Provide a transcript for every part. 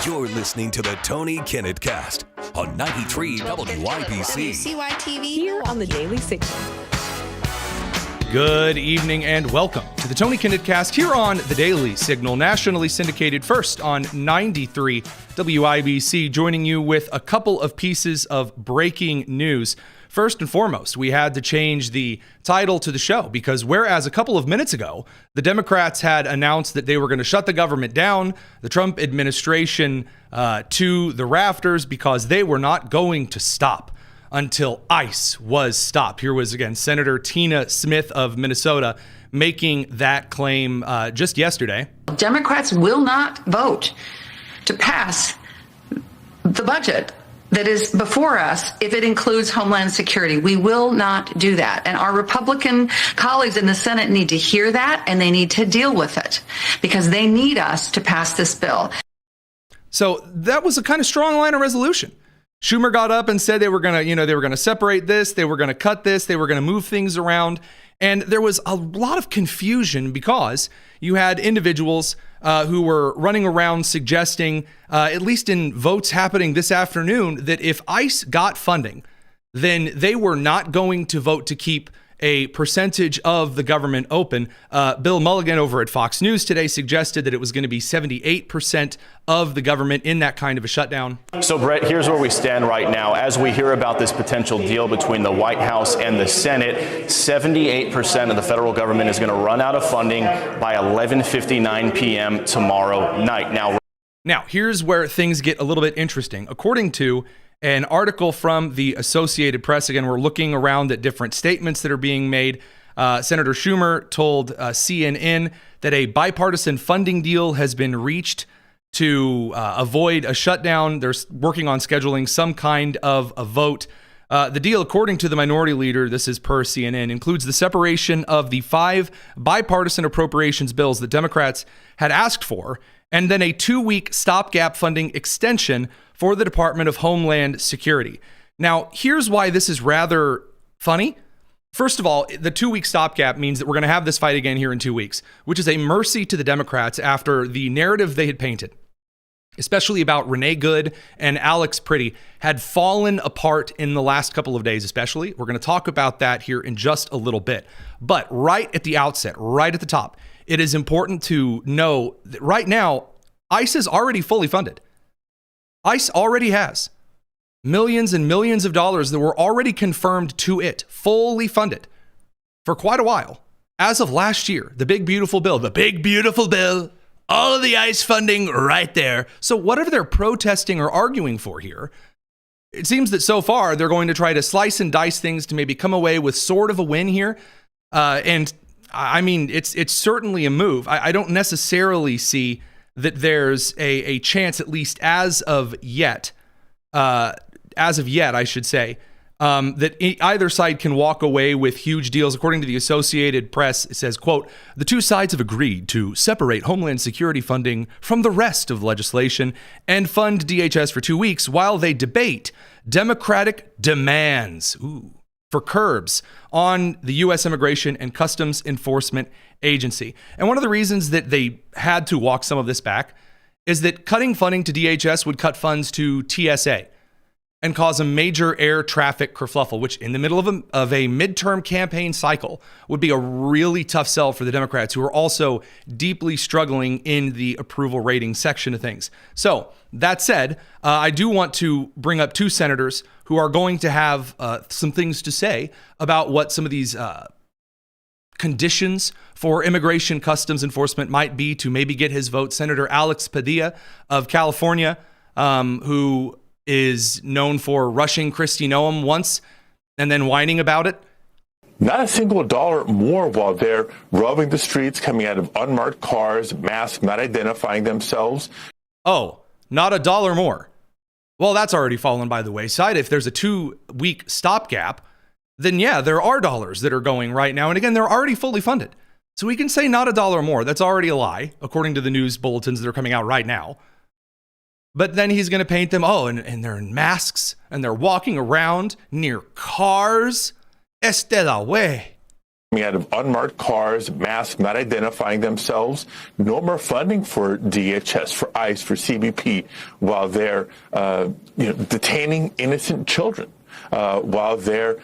You're listening to the Tony Kinnett Cast on 93 WYBC. WCYTV Here on the Daily Signal. Good evening and welcome to the Tony Kinnett Cast here on the Daily Signal, nationally syndicated first on 93 WIBC, joining you with a couple of pieces of breaking news. First and foremost, we had to change the title to the show because whereas a couple of minutes ago, the Democrats had announced that they were going to shut the government down, the Trump administration to the rafters because they were not going to stop until ICE was stopped. Here was, again, Senator Tina Smith of Minnesota making that claim just yesterday. Democrats will not vote to pass the budget that is before us if it includes Homeland Security. We will not do that. And our Republican colleagues in the Senate need to hear that, and they need to deal with it because they need us to pass this bill. So that was a kind of strong line of resolution. Schumer got up and said they were going to separate this, they were going to cut this, they were going to move things around. And there was a lot of confusion because you had individuals who were running around suggesting, at least in votes happening this afternoon, that if ICE got funding, then they were not going to vote to keep a percentage of the government open. Bill Mulligan over at Fox News today suggested that it was going to be 78% of the government in that kind of a shutdown. So, Brett, here's where we stand right now. As we hear about this potential deal between the White House and the Senate, 78% of the federal government is going to run out of funding by 11:59 p.m. tomorrow night. Now, here's where things get a little bit interesting. According to an article from the Associated Press, again, we're looking around at different statements that are being made. Senator Schumer told CNN that a bipartisan funding deal has been reached to avoid a shutdown. They're working on scheduling some kind of a vote. The deal, according to the minority leader, this is per CNN, includes the separation of the 5 bipartisan appropriations bills that Democrats had asked for, and then a 2-week stopgap funding extension for the Department of Homeland Security. Now, here's why this is rather funny. First of all, the 2-week stopgap means that we're going to have this fight again here in 2 weeks, which is a mercy to the Democrats after the narrative they had painted, especially about Renee Good and Alex Pretty, had fallen apart in the last couple of days, especially. We're going to talk about that here in just a little bit. But right at the outset, right at the top, it is important to know that right now, ICE is already fully funded. ICE already has millions and millions of dollars that were already confirmed to it, fully funded for quite a while. As of last year, the big, beautiful bill, all of the ICE funding right there. So whatever they're protesting or arguing for here, it seems that so far they're going to try to slice and dice things to maybe come away with sort of a win here. And I mean, it's certainly a move. I don't necessarily see that there's a chance, at least as of yet, I should say, that either side can walk away with huge deals. According to the Associated Press, it says, quote, the two sides have agreed to separate Homeland Security funding from the rest of legislation and fund DHS for 2 weeks while they debate Democratic demands for curbs on the U.S. Immigration and Customs Enforcement Agency. And one of the reasons that they had to walk some of this back is that cutting funding to DHS would cut funds to TSA and cause a major air traffic kerfluffle, which in the middle of a midterm campaign cycle would be a really tough sell for the Democrats, who are also deeply struggling in the approval rating section of things. So that said, I do want to bring up 2 senators who are going to have some things to say about what some of these conditions for immigration customs enforcement might be to maybe get his vote. Senator Alex Padilla of California, who is known for rushing Kristi Noem once and then whining about it. Not a single dollar more while they're roaming the streets, coming out of unmarked cars, masked, not identifying themselves. Oh, not a dollar more. Well, that's already fallen by the wayside. If there's a 2-week stopgap, then yeah, there are dollars that are going right now. And again, they're already fully funded. So we can say not a dollar more. That's already a lie, according to the news bulletins that are coming out right now. But then he's going to paint them, and they're in masks, and they're walking around near cars. Este la way. out of unmarked cars, masks not identifying themselves. No more funding for DHS, for ICE, for CBP, while they're detaining innocent children, while they're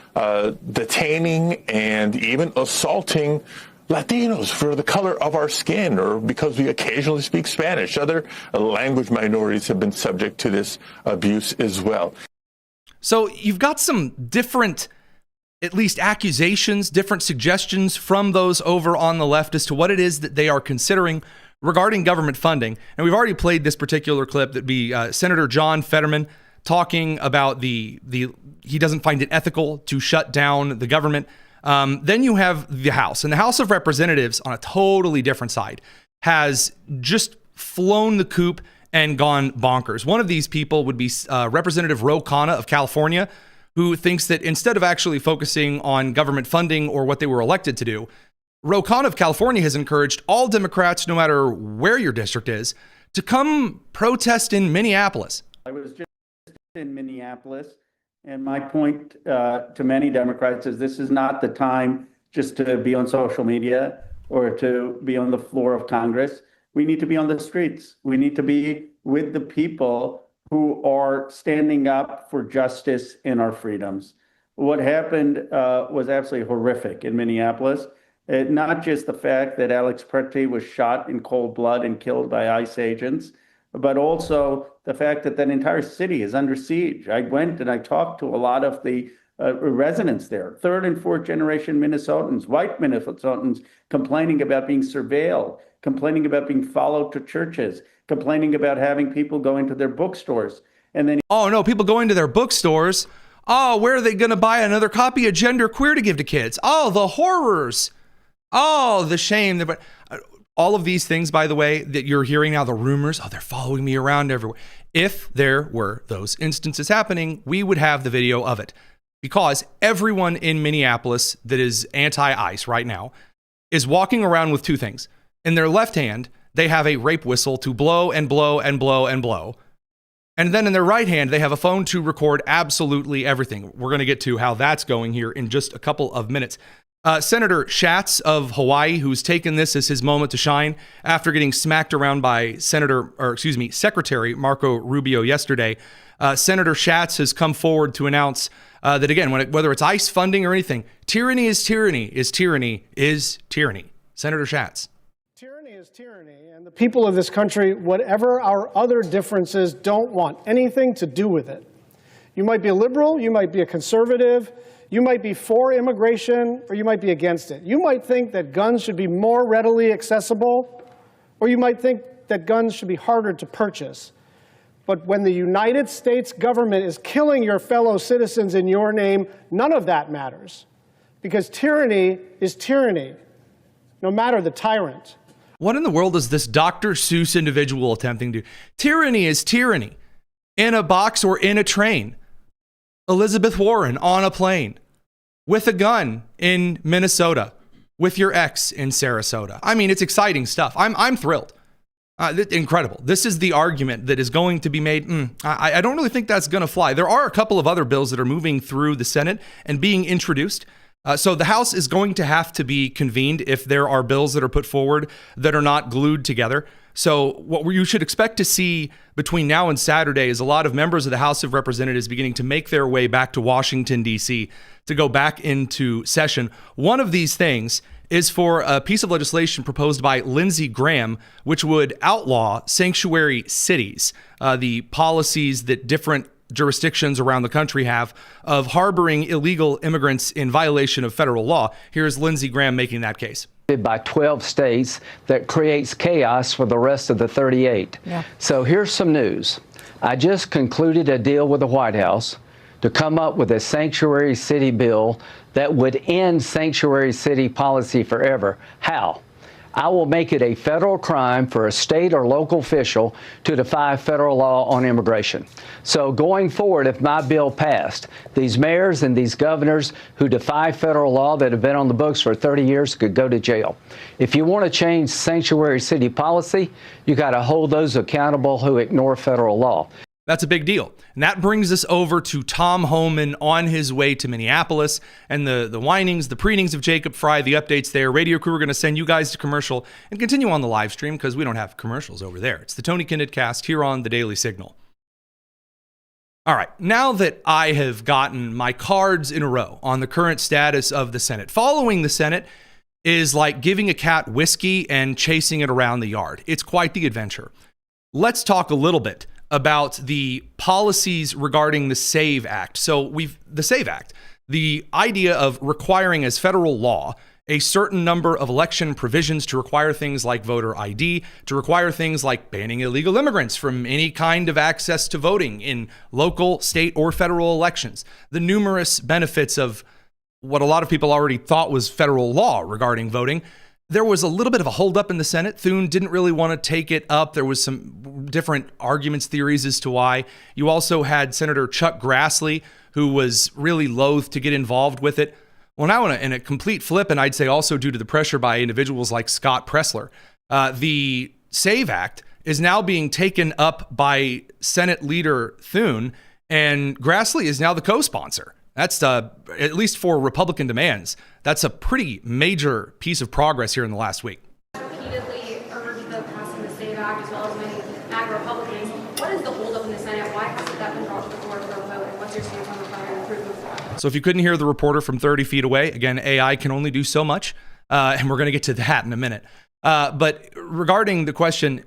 detaining and even assaulting Latinos for the color of our skin or because we occasionally speak Spanish. Other language minorities have been subject to this abuse as well. So you've got some different, at least accusations, different suggestions from those over on the left as to what it is that they are considering regarding government funding. And we've already played this particular clip that be Senator John Fetterman talking about he doesn't find it ethical to shut down the government. Then you have the House, and the House of Representatives on a totally different side has just flown the coop and gone bonkers. One of these people would be Representative Ro Khanna of California, who thinks that instead of actually focusing on government funding or what they were elected to do, Ro Khanna of California has encouraged all Democrats, no matter where your district is, to come protest in Minneapolis. I was just in Minneapolis, and my point to many Democrats is this is not the time just to be on social media or to be on the floor of Congress. We need to be on the streets. We need to be with the people who are standing up for justice and our freedoms. What happened was absolutely horrific in Minneapolis. Not just the fact that Alex Pretty was shot in cold blood and killed by ICE agents, but also the fact that that entire city is under siege. I went and I talked to a lot of the residents there, third and fourth generation Minnesotans, white Minnesotans, complaining about being surveilled, complaining about being followed to churches, complaining about having people go into their bookstores. And then, oh no, people going to their bookstores. Oh, where are they going to buy another copy of Gender Queer to give to kids? Oh, the horrors. Oh, the shame. All of these things, by the way, that you're hearing now, the rumors, oh, they're following me around everywhere. If there were those instances happening, we would have the video of it. Because everyone in Minneapolis that is anti-ICE right now is walking around with two things. In their left hand, they have a rape whistle to blow and blow and blow and blow. And then in their right hand, they have a phone to record absolutely everything. We're going to get to how that's going here in just a couple of minutes. Senator Schatz of Hawaii, who's taken this as his moment to shine after getting smacked around by Secretary Marco Rubio yesterday. Senator Schatz has come forward to announce that, again, whether it's ICE funding or anything, tyranny is tyranny is tyranny is tyranny. Senator Schatz. Tyranny is tyranny, and the people of this country, whatever our other differences, don't want anything to do with it. You might be a liberal, you might be a conservative, you might be for immigration, or you might be against it. You might think that guns should be more readily accessible, or you might think that guns should be harder to purchase. But when the United States government is killing your fellow citizens in your name, none of that matters. Because tyranny is tyranny, no matter the tyrant. What in the world is this Dr. Seuss individual attempting to do? Tyranny is tyranny. In a box or in a train. Elizabeth Warren on a plane. With a gun in Minnesota. With your ex in Sarasota. I mean, it's exciting stuff. I'm thrilled. Incredible. This is the argument that is going to be made. I don't really think that's going to fly. There are a couple of other bills that are moving through the Senate and being introduced. So the House is going to have to be convened if there are bills that are put forward that are not glued together. So what you should expect to see between now and Saturday is a lot of members of the House of Representatives beginning to make their way back to Washington, D.C. to go back into session. One of these things is for a piece of legislation proposed by Lindsey Graham, which would outlaw sanctuary cities, the policies that different jurisdictions around the country have of harboring illegal immigrants in violation of federal law. Here's Lindsey Graham making that case. By 12 states that creates chaos for the rest of the 38. Yeah. So here's some news. I just concluded a deal with the White House to come up with a sanctuary city bill that would end sanctuary city policy forever. How? I will make it a federal crime for a state or local official to defy federal law on immigration. So going forward, if my bill passed, these mayors and these governors who defy federal law that have been on the books for 30 years could go to jail. If you want to change sanctuary city policy, you got to hold those accountable who ignore federal law. That's a big deal. And that brings us over to Tom Homan on his way to Minneapolis and the whinings, the preenings of Jacob Frey, the updates there. Radio crew are going to send you guys to commercial and continue on the live stream because we don't have commercials over there. It's the Tony Kinnett Cast here on the Daily Signal. All right, now that I have gotten my cards in a row on the current status of the Senate, following the Senate is like giving a cat whiskey and chasing it around the yard. It's quite the adventure. Let's talk a little bit about the policies regarding the SAVE Act. So the SAVE Act, the idea of requiring as federal law a certain number of election provisions to require things like voter ID, to require things like banning illegal immigrants from any kind of access to voting in local, state, or federal elections. The numerous benefits of what a lot of people already thought was federal law regarding voting. There was a little bit of a holdup in the Senate. Thune didn't really want to take it up. There was some different arguments, theories as to why. You also had Senator Chuck Grassley, who was really loath to get involved with it. Well, now in a complete flip, and I'd say also due to the pressure by individuals like Scott Presler, the SAVE Act is now being taken up by Senate Leader Thune, and Grassley is now the co-sponsor. That's, at least for Republican demands, that's a pretty major piece of progress here in the last week. Repeatedly urged the passing the SAVE Act as well as many MAGA Republicans. What is the holdup in the Senate? Why hasn't that been brought to the floor for a vote? And what's your stance on requiring improvement? So if you couldn't hear the reporter from 30 feet away, again, AI can only do so much, and we're going to get to that in a minute. But regarding the question,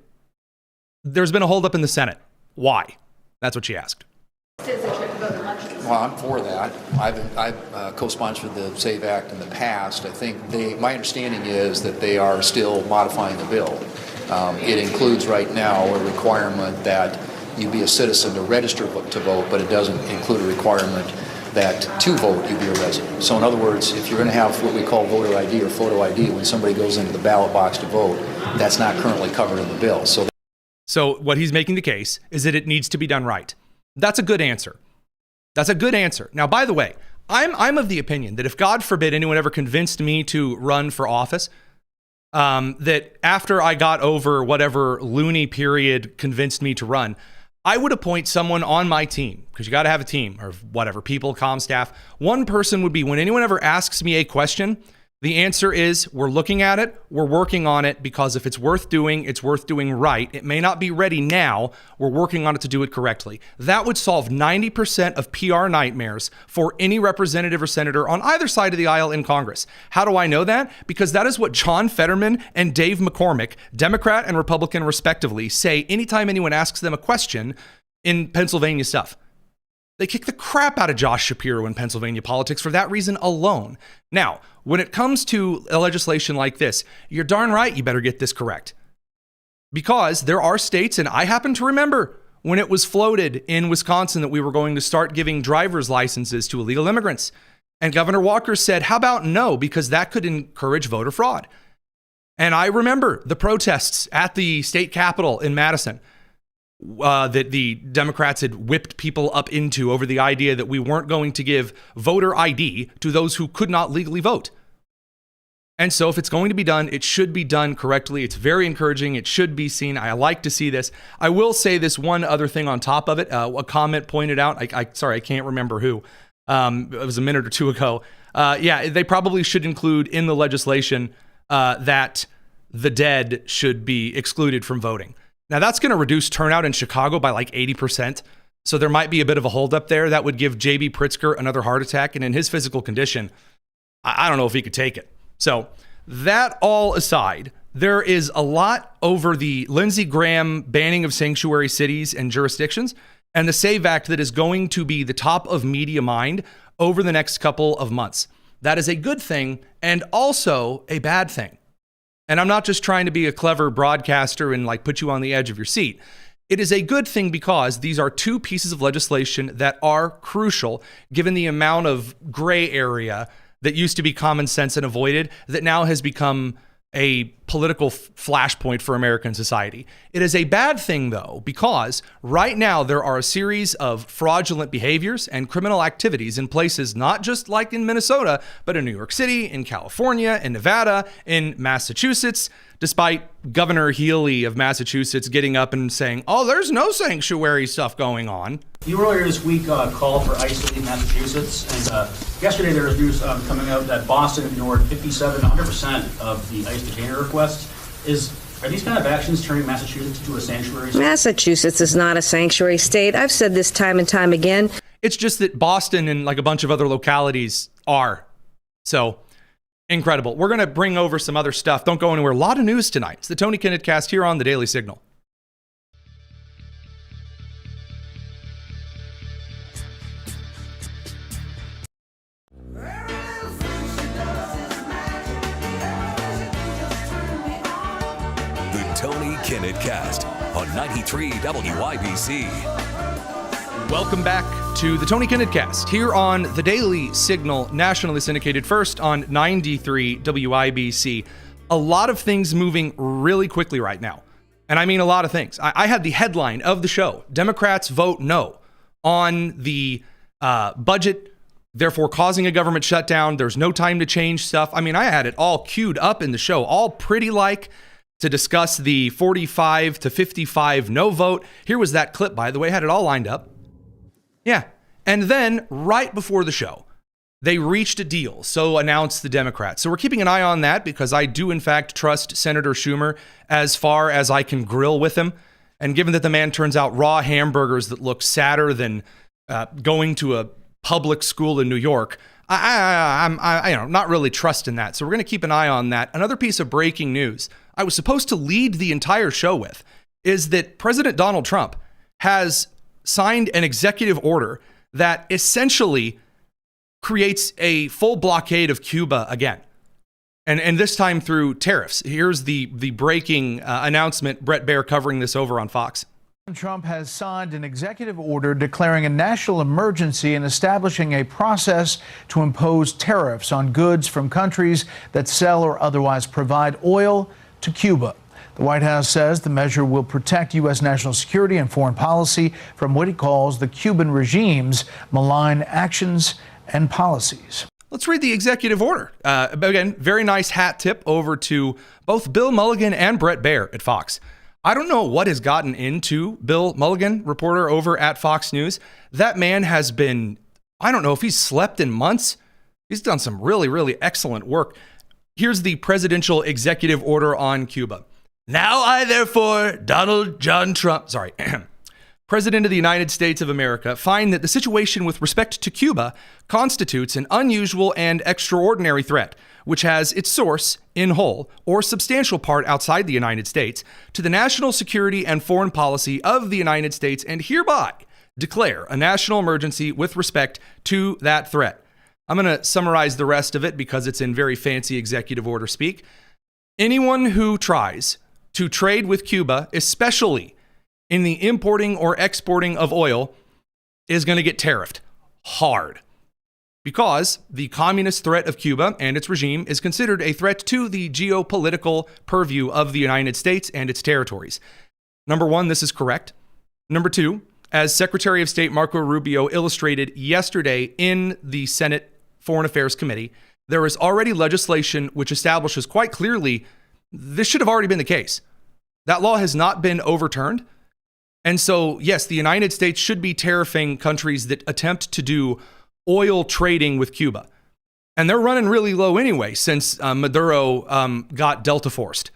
there's been a holdup in the Senate. Why? That's what she asked. Citizenship vote elections. Well, I'm for that. I've co-sponsored the SAVE Act in the past. I think my understanding is that they are still modifying the bill. It includes right now a requirement that you be a citizen to register to vote, but it doesn't include a requirement that to vote you be a resident. So in other words, if you're going to have what we call voter ID or photo ID when somebody goes into the ballot box to vote, that's not currently covered in the bill. So what he's making the case is that it needs to be done right. That's a good answer. That's a good answer. Now, by the way, I'm of the opinion that if, God forbid, anyone ever convinced me to run for office, that after I got over whatever loony period convinced me to run, I would appoint someone on my team, because you got to have a team or whatever, people, comm staff. One person would be, when anyone ever asks me a question, the answer is, we're looking at it, we're working on it, because if it's worth doing right. It may not be ready now. We're working on it to do it correctly. That would solve 90% of PR nightmares for any representative or senator on either side of the aisle in Congress. How do I know that? Because that is what John Fetterman and Dave McCormick, Democrat and Republican respectively, say anytime anyone asks them a question in Pennsylvania stuff. They kick the crap out of Josh Shapiro in Pennsylvania politics for that reason alone. Now, when it comes to a legislation like this, you're darn right you better get this correct. Because there are states, and I happen to remember when it was floated in Wisconsin that we were going to start giving driver's licenses to illegal immigrants. And Governor Walker said, how about no, because that could encourage voter fraud. And I remember the protests at the state capitol in Madison that the Democrats had whipped people up into over the idea that we weren't going to give voter ID to those who could not legally vote. And so if it's going to be done, it should be done correctly. It's very encouraging. It should be seen. I like to see this. I will say this one other thing on top of it. A comment pointed out, I can't remember who. It was a minute or two ago. They probably should include in the legislation that the dead should be excluded from voting. Now, that's going to reduce turnout in Chicago by like 80%. So there might be a bit of a holdup there. That would give J.B. Pritzker another heart attack. And in his physical condition, I don't know if he could take it. So that all aside, there is a lot over the Lindsey Graham banning of sanctuary cities and jurisdictions and the SAVE Act that is going to be the top of media mind over the next couple of months. That is a good thing and also a bad thing. And I'm not just trying to be a clever broadcaster and like put you on the edge of your seat. It is a good thing because these are two pieces of legislation that are crucial given the amount of gray area that used to be common sense and avoided that now has become a political flashpoint for American society. It is a bad thing, though, because right now there are a series of fraudulent behaviors and criminal activities in places not just like in Minnesota, but in New York City, in California, in Nevada, in Massachusetts, despite Governor Healy of Massachusetts getting up and saying, oh, there's no sanctuary stuff going on. You earlier this week called for ICE to leave Massachusetts, and yesterday there was news coming out that Boston ignored 100% of the ICE detainer requests. Are these kind of actions turning Massachusetts into a sanctuary state? Massachusetts is not a sanctuary state. I've said this time and time again. It's just that Boston and like a bunch of other localities are. So incredible. We're going to bring over some other stuff. Don't go anywhere. A lot of news tonight. It's the Tony Kinnett Cast here on the Daily Signal. Tony Kinnett Cast on 93 WIBC. Welcome back to the Tony Kinnett Cast here on the Daily Signal, nationally syndicated first on 93 WIBC. A lot of things moving really quickly right now. And I mean a lot of things. I had the headline of the show, Democrats vote no on the budget, therefore causing a government shutdown. There's no time to change stuff. I mean, I had it all queued up in the show, all pretty like to discuss the 45 to 55 no vote. Here was that clip, by the way, had it all lined up. Yeah. And then right before the show, they reached a deal. So announced the Democrats. So we're keeping an eye on that because I do, in fact, trust Senator Schumer as far as I can grill with him. And given that the man turns out raw hamburgers that look sadder than going to a public school in New York, I'm not really trusting that. So we're going to keep an eye on that. Another piece of breaking news I was supposed to lead the entire show with is that President Donald Trump has signed an executive order that essentially creates a full blockade of Cuba again. And this time through tariffs. Here's the breaking announcement. Brett Baer covering this over on Fox. Trump has signed an executive order declaring a national emergency and establishing a process to impose tariffs on goods from countries that sell or otherwise provide oil to Cuba. The White House says the measure will protect U.S. national security and foreign policy from what it calls the Cuban regime's malign actions and policies. Let's read the executive order. Again, very nice hat tip over to both Bill Mulligan and Brett Baer at Fox. I don't know what has gotten into Bill Mulligan, reporter over at Fox News. That man has been, I don't know if he's slept in months. He's done some really, really excellent work. Here's the presidential executive order on Cuba. Now I, therefore, Donald John Trump, President of the United States of America, find that the situation with respect to Cuba constitutes an unusual and extraordinary threat, which has its source in whole or substantial part outside the United States to the national security and foreign policy of the United States, and hereby declare a national emergency with respect to that threat. I'm going to summarize the rest of it because it's in very fancy executive order speak. Anyone who tries to trade with Cuba, especially in the importing or exporting of oil, is going to get tariffed hard because the communist threat of Cuba and its regime is considered a threat to the geopolitical purview of the United States and its territories. Number one, this is correct. Number two, as Secretary of State Marco Rubio illustrated yesterday in the Senate Foreign Affairs Committee, there is already legislation which establishes quite clearly this should have already been the case. That law has not been overturned. And so, yes, the United States should be tariffing countries that attempt to do oil trading with Cuba. And they're running really low anyway since Maduro got Delta forced.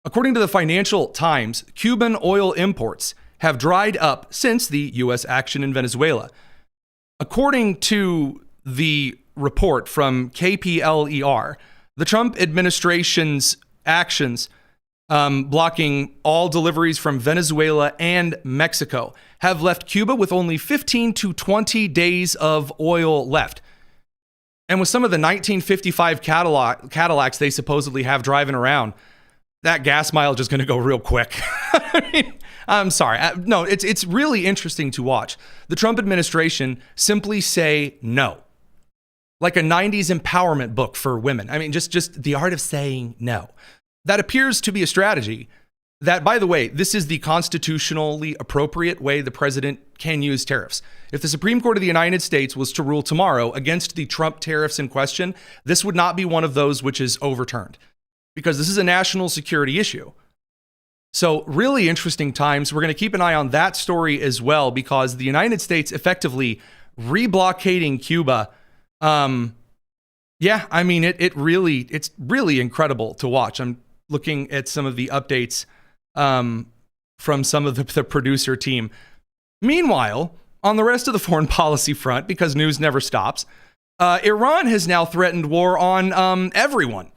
According to the Financial Times, Cuban oil imports have dried up since the U.S. action in Venezuela. According to the report from KPLER, the Trump administration's actions blocking all deliveries from Venezuela and Mexico have left Cuba with only 15 to 20 days of oil left. And with some of the 1955 Cadillacs they supposedly have driving around, that gas mileage is going to go real quick. I mean, I'm sorry. No, it's really interesting to watch. The Trump administration simply say no. Like a 90s empowerment book for women. I mean, just the art of saying no. that appears to be a strategy that, by the way, this is the constitutionally appropriate way the president can use tariffs. If the Supreme Court of the United States was to rule tomorrow against the Trump tariffs in question, this would not be one of those which is overturned, because this is a national security issue. So really interesting times. We're going to keep an eye on that story as well, because the United States effectively reblockading Cuba. Yeah, I mean, it's really incredible to watch. I'm looking at some of the updates from some of the producer team. Meanwhile, on the rest of the foreign policy front, because news never stops, Iran has now threatened war on everyone.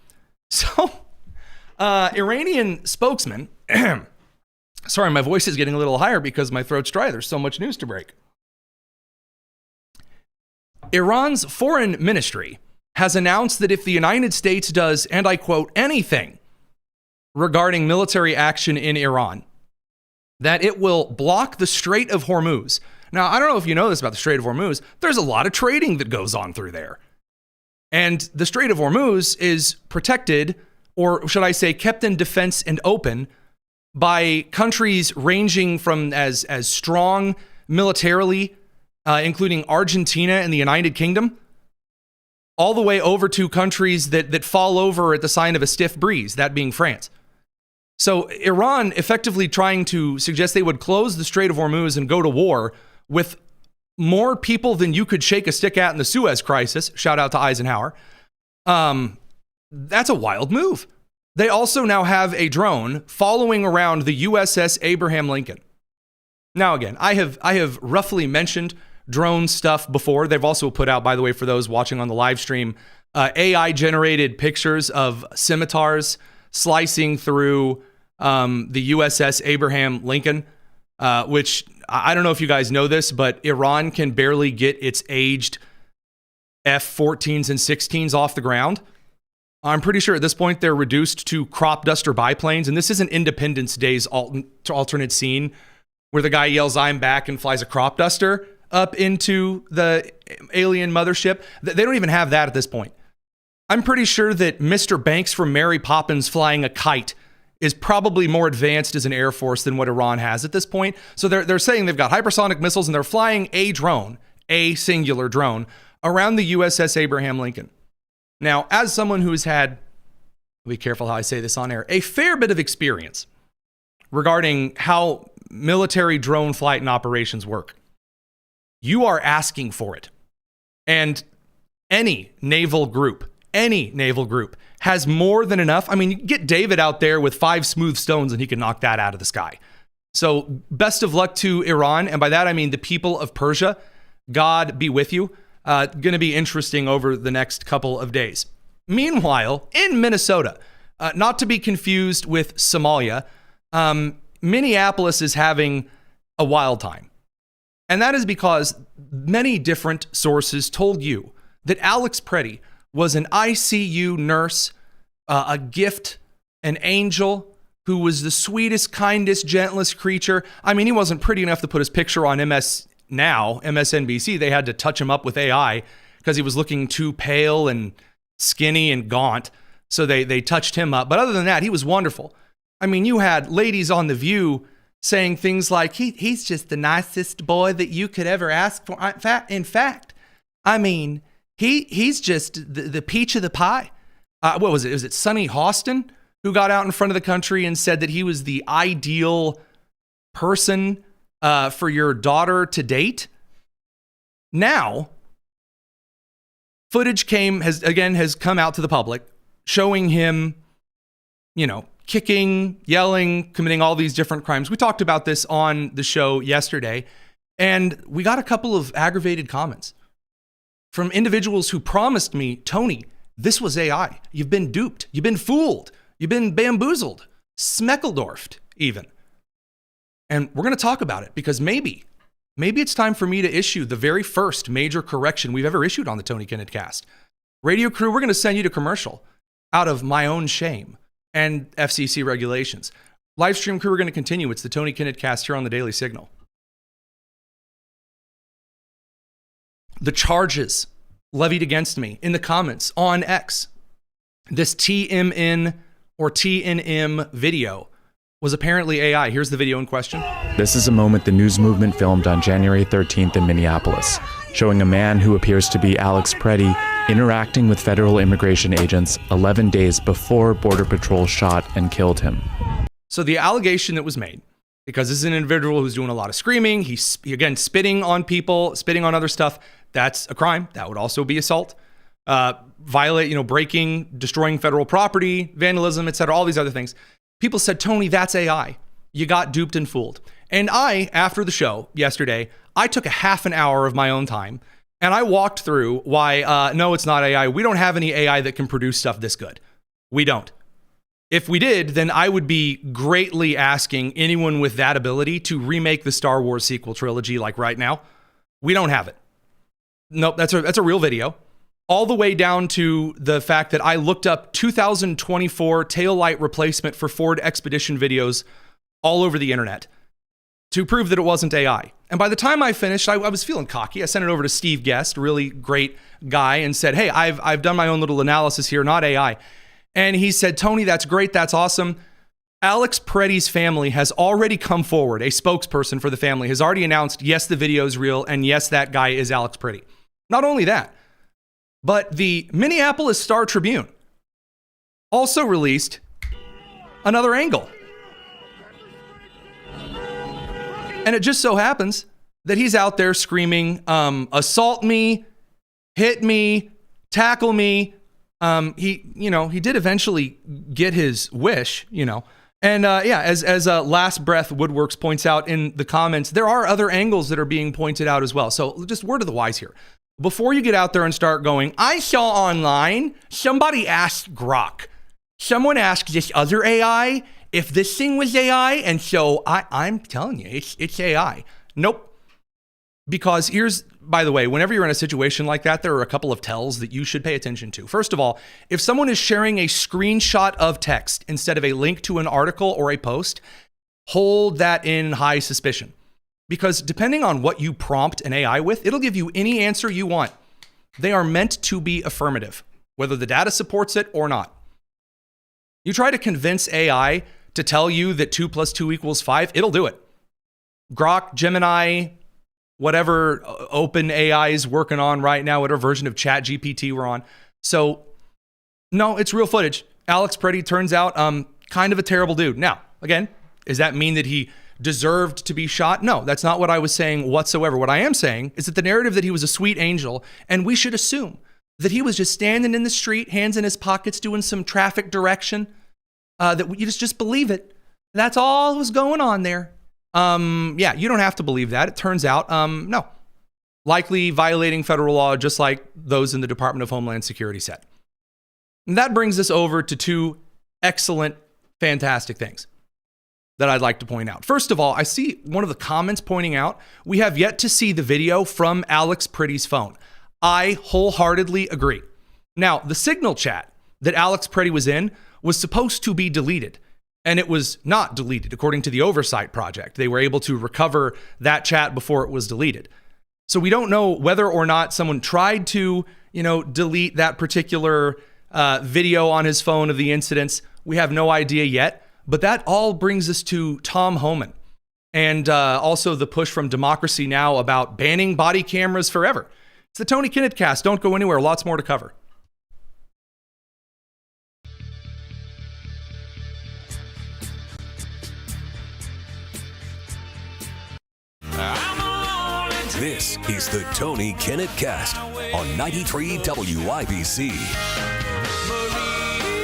So, Iranian spokesman, sorry, my voice is getting a little higher because my throat's dry. There's so much news to break. Iran's foreign ministry has announced that if the United States does, and I quote, anything regarding military action in Iran, that it will block the Strait of Hormuz. Now, I don't know if you know this about the Strait of Hormuz. There's a lot of trading that goes on through there. And the Strait of Hormuz is protected, or should I say kept in defense and open, by countries ranging from as strong militarily, including Argentina and the United Kingdom, all the way over to countries that fall over at the sign of a stiff breeze, that being France. So Iran effectively trying to suggest they would close the Strait of Hormuz and go to war with more people than you could shake a stick at in the Suez Crisis. Shout out to Eisenhower. That's a wild move. They also now have a drone following around the USS Abraham Lincoln. Now, again, I have roughly mentioned drone stuff before. They've also put out, by the way, for those watching on the live stream, AI-generated pictures of scimitars slicing through the USS Abraham Lincoln, which I don't know if you guys know this, but Iran can barely get its aged F-14s and 16s off the ground. I'm pretty sure at this point they're reduced to crop duster biplanes, and this isn't Independence Day's alternate scene where the guy yells, "I'm back," and flies a crop duster up into the alien mothership. They don't even have that at this point. I'm pretty sure that Mr. Banks from Mary Poppins flying a kite is probably more advanced as an air force than what Iran has at this point. So they're saying they've got hypersonic missiles and they're flying a drone, a singular drone, around the USS Abraham Lincoln. Now, as someone who has had, be careful how I say this on air, a fair bit of experience regarding how military drone flight and operations work, you are asking for it. And any naval group has more than enough. I mean, you get David out there with 5 smooth stones and he can knock that out of the sky. So best of luck to Iran. And by that, I mean the people of Persia. God be with you. Going to be interesting over the next couple of days. Meanwhile, in Minnesota, not to be confused with Somalia, Minneapolis is having a wild time. And that is because many different sources told you that Alex Preddy was an ICU nurse, a gift, an angel, who was the sweetest, kindest, gentlest creature. I mean, he wasn't pretty enough to put his picture on MSNBC. They had to touch him up with AI because he was looking too pale and skinny and gaunt. So they touched him up. But other than that, he was wonderful. I mean, you had ladies on The View saying things like, he's just the nicest boy that you could ever ask for. In fact, I mean, he's just the peach of the pie. What was it? Was it Sonny Hostin who got out in front of the country and said that he was the ideal person for your daughter to date? Now, footage has come out to the public showing him, kicking, yelling, committing all these different crimes. We talked about this on the show yesterday, and we got a couple of aggravated comments from individuals who promised me, Tony, this was AI. You've been duped. You've been fooled. You've been bamboozled, Smeckledorfed even. And we're going to talk about it because maybe it's time for me to issue the very first major correction we've ever issued on the Tony Kinnett Cast. Radio crew, we're going to send you to commercial out of my own shame and FCC regulations. Live stream crew, we're going to continue. It's the Tony Kinnett Cast here on the Daily Signal. The charges levied against me in the comments on X, this TMN or TNM video was apparently AI. Here's the video in question. This is a moment the news movement filmed on January 13th in Minneapolis, showing a man who appears to be Alex Preddy interacting with federal immigration agents 11 days before Border Patrol shot and killed him. So the allegation that was made, because this is an individual who's doing a lot of screaming, he's again spitting on people, spitting on other stuff, that's a crime. That would also be assault. Breaking, destroying federal property, vandalism, etc., all these other things. People said, Tony, that's AI. You got duped and fooled. And I, after the show yesterday, I took a half an hour of my own time and I walked through why, no, it's not AI. We don't have any AI that can produce stuff this good. We don't. If we did, then I would be greatly asking anyone with that ability to remake the Star Wars sequel trilogy like right now. We don't have it. Nope, that's a real video. All the way down to the fact that I looked up 2024 taillight replacement for Ford Expedition videos all over the internet to prove that it wasn't AI. And by the time I finished, I was feeling cocky. I sent it over to Steve Guest, a really great guy, and said, hey, I've done my own little analysis here, not AI. And he said, Tony, that's great. That's awesome. Alex Preddy's family has already come forward. A spokesperson for the family has already announced, yes, the video is real. And yes, that guy is Alex Preddy. Not only that, but the Minneapolis Star-Tribune also released another angle. And it just so happens that he's out there screaming, assault me, hit me, tackle me. He did eventually get his wish, And as Last Breath Woodworks points out in the comments, there are other angles that are being pointed out as well. So just word of the wise here. Before you get out there and start going, I saw online, somebody asked Grok. Someone asked this other AI if this thing was AI, and so I'm telling you, it's AI. Nope. Because by the way, whenever you're in a situation like that, there are a couple of tells that you should pay attention to. First of all, if someone is sharing a screenshot of text instead of a link to an article or a post, hold that in high suspicion. Because depending on what you prompt an AI with, it'll give you any answer you want. They are meant to be affirmative, whether the data supports it or not. You try to convince AI to tell you that 2 + 2 = 5, it'll do it. Grok, Gemini, whatever open AI is working on right now, whatever version of ChatGPT we're on. So, no, it's real footage. Alex Preddy turns out kind of a terrible dude. Now, again, does that mean that he deserved to be shot? No, that's not what I was saying whatsoever. What I am saying is that the narrative that he was a sweet angel, and we should assume that he was just standing in the street, hands in his pockets, doing some traffic direction, that you just believe it. That's all that was going on there. You don't have to believe that. It turns out, no. Likely violating federal law, just like those in the Department of Homeland Security said. And that brings us over to two excellent, fantastic things that I'd like to point out. First of all, I see one of the comments pointing out, we have yet to see the video from Alex Preddy's phone. I wholeheartedly agree. Now, the Signal chat that Alex Preddy was in was supposed to be deleted, and it was not deleted, according to the Oversight Project. They were able to recover that chat before it was deleted. So we don't know whether or not someone tried to, delete that particular video on his phone of the incidents. We have no idea yet. But that all brings us to Tom Homan and also the push from Democracy Now! About banning body cameras forever. It's the Tony Kinnett Cast. Don't go anywhere. Lots more to cover. This is the Tony Kinnett Cast on 93 WIBC.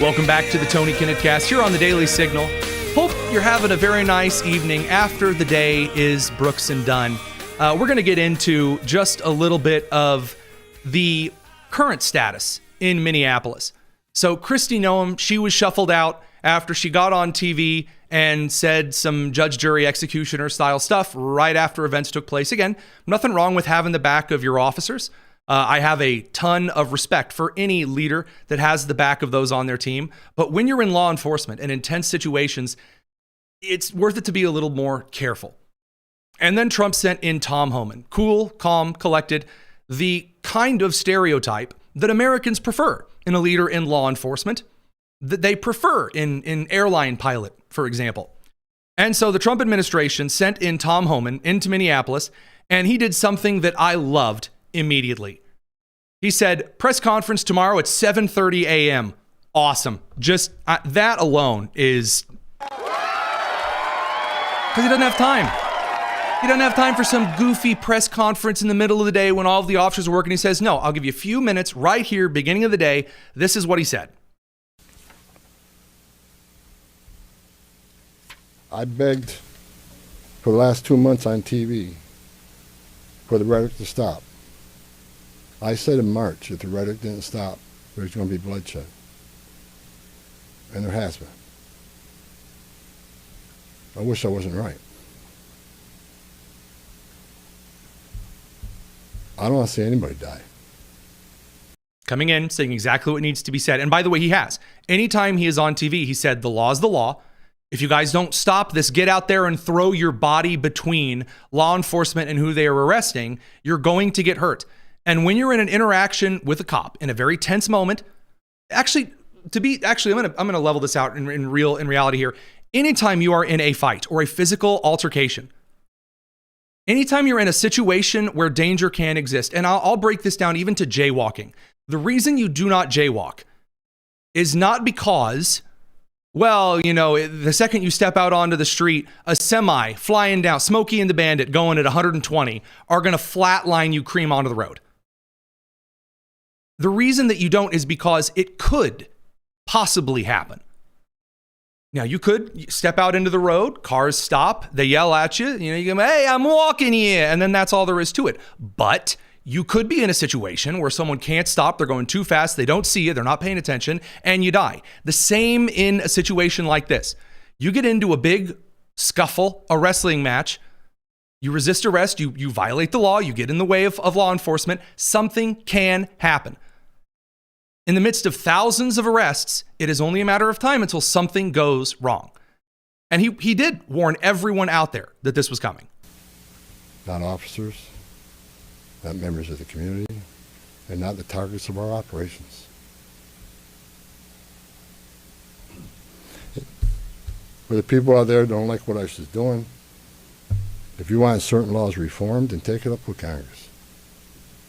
Welcome back to the Tony Kinnett Cast here on the Daily Signal. Hope you're having a very nice evening after the day is Brooks and Dunn. We're going to get into just a little bit of the current status in Minneapolis. So Kristi Noem, she was shuffled out after she got on TV and said some judge, jury, executioner style stuff right after events took place. Again, nothing wrong with having the back of your officers. I have a ton of respect for any leader that has the back of those on their team. But when you're in law enforcement and in tense situations, it's worth it to be a little more careful. And then Trump sent in Tom Homan. Cool, calm, collected, the kind of stereotype that Americans prefer in a leader in law enforcement. that they prefer in airline pilot, for example. And so the Trump administration sent in Tom Homan into Minneapolis, and he did something that I loved immediately. He said, press conference tomorrow at 7:30 a.m. Awesome. Just that alone is... Because he doesn't have time. He doesn't have time for some goofy press conference in the middle of the day when all of the officers are working. He says, no, I'll give you a few minutes right here, beginning of the day. This is what he said. I begged for the last 2 months on TV for the rhetoric to stop. I said in March, if the rhetoric didn't stop, there's going to be bloodshed. And there has been. I wish I wasn't right. I don't want to see anybody die. Coming in, saying exactly what needs to be said. And by the way, he has. Anytime he is on TV, he said, the law is the law. If you guys don't stop this, get out there and throw your body between law enforcement and who they are arresting, you're going to get hurt. And when you're in an interaction with a cop in a very tense moment, I'm gonna level this out in reality here. Anytime you are in a fight or a physical altercation, anytime you're in a situation where danger can exist, and I'll break this down even to jaywalking. The reason you do not jaywalk is not because, well, you know, the second you step out onto the street, a semi flying down, Smokey and the Bandit going at 120 are going to flatline you cream onto the road. The reason that you don't is because it could possibly happen. Now, you could step out into the road, cars stop, they yell at you, you go, hey, I'm walking here, and then that's all there is to it. But you could be in a situation where someone can't stop, they're going too fast, they don't see you, they're not paying attention, and you die. The same in a situation like this. You get into a big scuffle, a wrestling match, you resist arrest, you violate the law, you get in the way of law enforcement, something can happen. In the midst of thousands of arrests, it is only a matter of time until something goes wrong. And he did warn everyone out there that this was coming. Not officers, not members of the community, and not the targets of our operations. For the people out there who don't like what ICE is doing, if you want certain laws reformed, then take it up with Congress.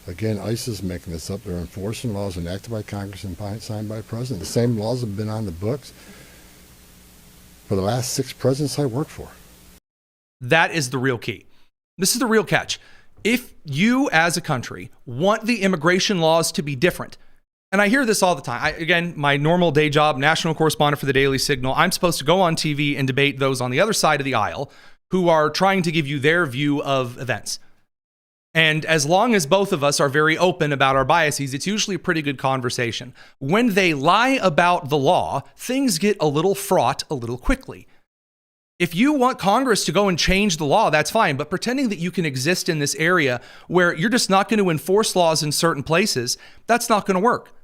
Again, ICE is making this up. They're enforcing laws enacted by Congress and signed by the president. The same laws have been on the books for the last 6 presidents I worked for. That is the real key. This is the real catch. If you as a country want the immigration laws to be different, and I hear this all the time. Again, my normal day job, national correspondent for the Daily Signal, I'm supposed to go on TV and debate those on the other side of the aisle who are trying to give you their view of events. And as long as both of us are very open about our biases, it's usually a pretty good conversation. When they lie about the law, things get a little fraught a little quickly. If you want Congress to go and change the law, that's fine. But pretending that you can exist in this area where you're just not going to enforce laws in certain places, that's not going to work.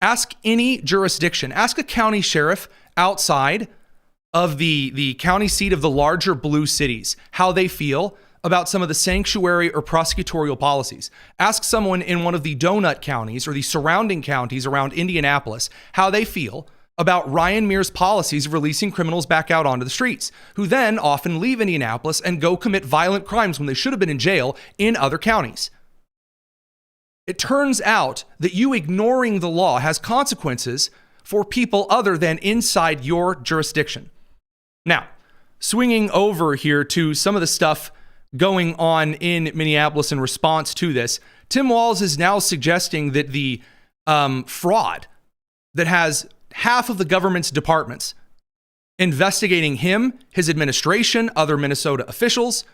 Ask any jurisdiction. Ask a county sheriff outside of the county seat of the larger blue cities how they feel about some of the sanctuary or prosecutorial policies. Ask someone in one of the donut counties or the surrounding counties around Indianapolis how they feel about Ryan Mears' policies of releasing criminals back out onto the streets, who then often leave Indianapolis and go commit violent crimes when they should have been in jail in other counties. It turns out that you ignoring the law has consequences for people other than inside your jurisdiction. Now, swinging over here to some of the stuff going on in Minneapolis in response to this, Tim Walz is now suggesting that the fraud that has half of the government's departments investigating him, his administration, other Minnesota officials,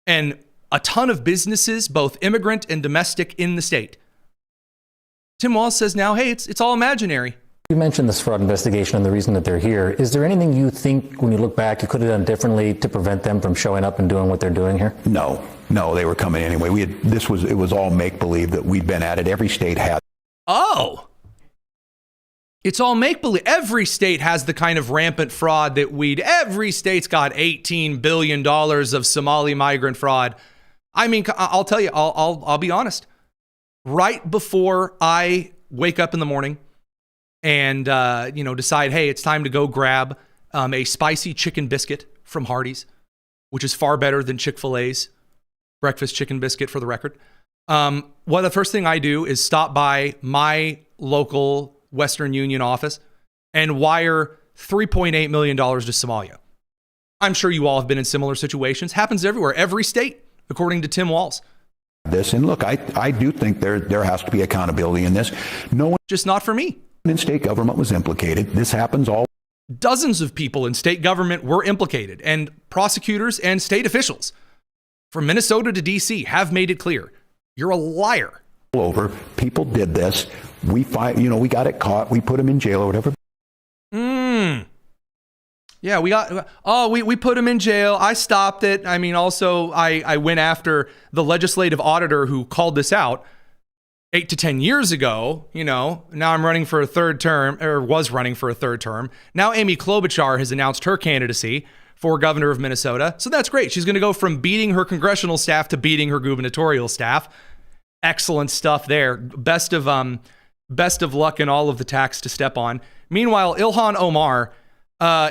and a ton of businesses, both immigrant and domestic, in the state. Tim Walz says now, hey, it's all imaginary. You mentioned this fraud investigation and the reason that they're here. Is there anything you think, when you look back, you could have done differently to prevent them from showing up and doing what they're doing here? No, they were coming anyway. It was all make-believe that we'd been at it. Every state had. Oh, it's all make-believe. Every state has the kind of rampant fraud that every state's got $18 billion of Somali migrant fraud. I mean, I'll tell you, I'll be honest. Right before I wake up in the morning, and, decide, hey, it's time to go grab a spicy chicken biscuit from Hardee's, which is far better than Chick-fil-A's breakfast chicken biscuit, for the record. The first thing I do is stop by my local Western Union office and wire $3.8 million to Somalia. I'm sure you all have been in similar situations. Happens everywhere, every state, according to Tim Walz. This, and look, I do think there has to be accountability in this. No one, just not for me, in state government was implicated. This happens all. Dozens of people in state government were implicated, and prosecutors and state officials from Minnesota to D.C. have made it clear. You're a liar. Over. People did this. We got it caught. We put him in jail or whatever. Yeah, we put him in jail. I stopped it. I mean, also, I went after the legislative auditor who called this out 8 to 10 years ago. Now I'm running for a third term, or was running for a third term. Now Amy Klobuchar has announced her candidacy for governor of Minnesota. So that's great. She's going to go from beating her congressional staff to beating her gubernatorial staff. Excellent stuff there. Best of luck in all of the tacks to step on. Meanwhile, Ilhan Omar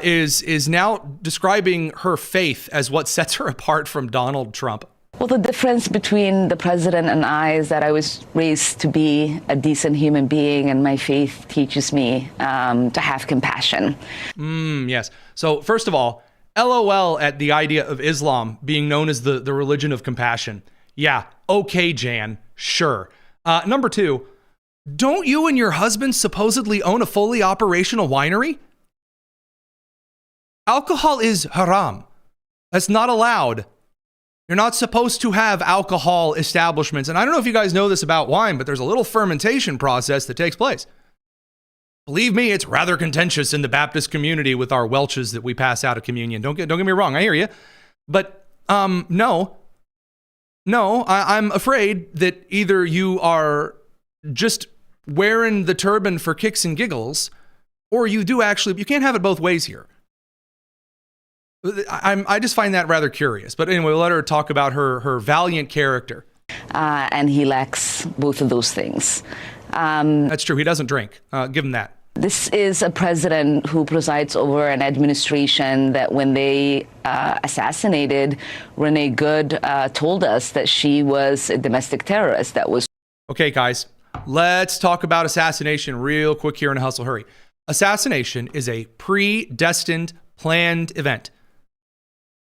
is now describing her faith as what sets her apart from Donald Trump. Well, the difference between the president and I is that I was raised to be a decent human being, and my faith teaches me to have compassion. Yes. So first of all, LOL at the idea of Islam being known as the religion of compassion. Yeah, okay, Jan, sure. Number two, don't you and your husband supposedly own a fully operational winery? Alcohol is haram. That's not allowed. You're not supposed to have alcohol establishments. And I don't know if you guys know this about wine, but there's a little fermentation process that takes place. Believe me, it's rather contentious in the Baptist community with our Welches that we pass out of communion. Don't get me wrong, I hear you. But no, I'm afraid that either you are just wearing the turban for kicks and giggles, or you can't have it both ways here. I just find that rather curious. But anyway, we'll let her talk about her valiant character. And he lacks both of those things. That's true. He doesn't drink. Give him that. This is a president who presides over an administration that when they assassinated Renee Good told us that she was a domestic terrorist. That was. Okay, guys, let's talk about assassination real quick here in a hustle hurry. Assassination is a predestined, planned event.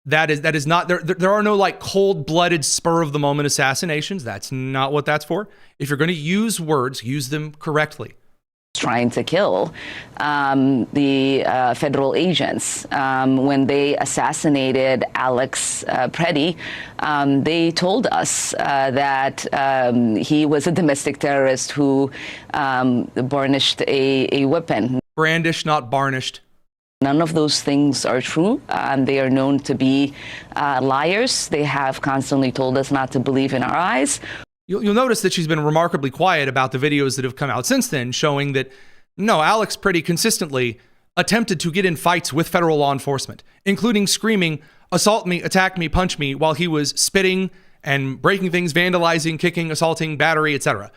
That is not, there are no like cold-blooded spur of the moment assassinations. That's not what that's for. If you're going to use words, use them correctly. Trying to kill the federal agents. When they assassinated Alex Preddy, they told us that he was a domestic terrorist who brandished a weapon. Brandished, not barnished. None of those things are true. They are known to be liars. They have constantly told us not to believe in our eyes. You'll notice that she's been remarkably quiet about the videos that have come out since then, showing that, no, Alex pretty consistently attempted to get in fights with federal law enforcement, including screaming, assault me, attack me, punch me, while he was spitting and breaking things, vandalizing, kicking, assaulting, battery, etc.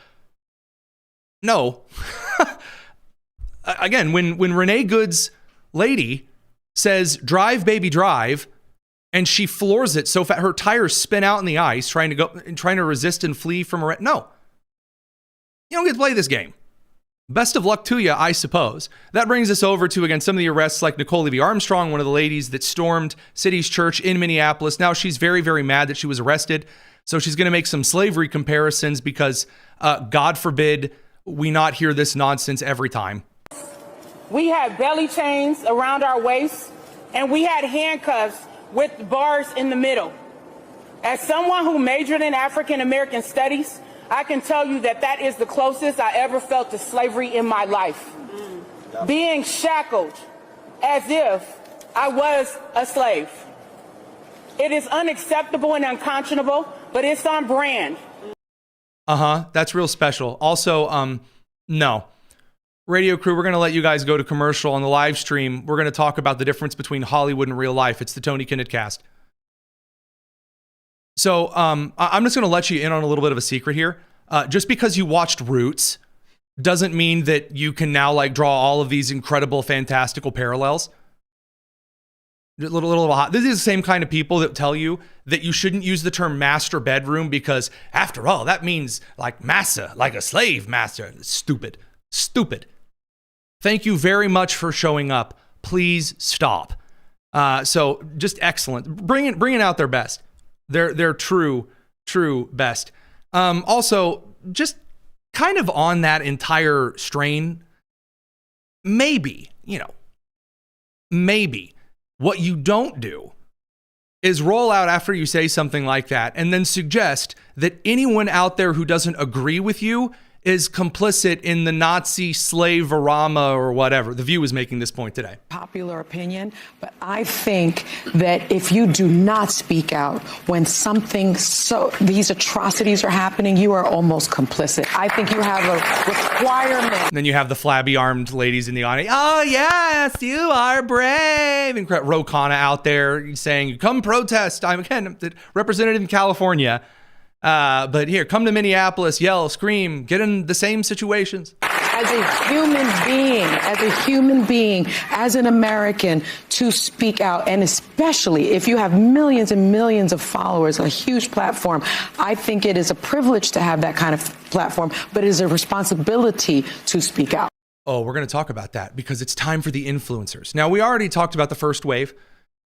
No. Again, when Renee Good's lady says, drive, baby, drive, and she floors it so fast her tires spin out in the ice, trying to resist and flee from a no. You don't get to play this game. Best of luck to you, I suppose. That brings us over to, again, some of the arrests like Nicole Levy Armstrong, one of the ladies that stormed City's Church in Minneapolis. Now she's very, very mad that she was arrested. So she's going to make some slavery comparisons because, God forbid, we not hear this nonsense every time. We had belly chains around our waist, and we had handcuffs with bars in the middle. As someone who majored in African American studies, I can tell you that that is the closest I ever felt to slavery in my life. Being shackled as if I was a slave. It is unacceptable and unconscionable, but it's on brand. That's real special. Also, no. Radio crew, we're going to let you guys go to commercial on the live stream. We're going to talk about the difference between Hollywood and real life. It's the Tony Kinnett cast. So I'm just going to let you in on a little bit of a secret here. Just because you watched Roots doesn't mean that you can now like draw all of these incredible, fantastical parallels. Little hot. This is the same kind of people that tell you that you shouldn't use the term master bedroom because, after all, that means like massa, like a slave master. Stupid. Thank you very much for showing up. Please stop. So just excellent. Bringing out their best. Their true best. Also, just kind of on that entire strain, maybe. What you don't do is roll out after you say something like that and then suggest that anyone out there who doesn't agree with you is complicit in the Nazi slaverama or whatever. The View is making this point today. Popular opinion, but I think that if you do not speak out when these atrocities are happening, you are almost complicit. I think you have a requirement. And then you have the flabby armed ladies in the audience. Oh yes, you are brave. And Ro Khanna out there saying, come protest. I'm again represented in California. But here, come to Minneapolis, yell, scream, get in the same situations. As a human being, as an American, to speak out, and especially if you have millions and millions of followers, a huge platform, I think it is a privilege to have that kind of platform, but it is a responsibility to speak out. Oh, we're going to talk about that because it's time for the influencers. Now, we already talked about the first wave.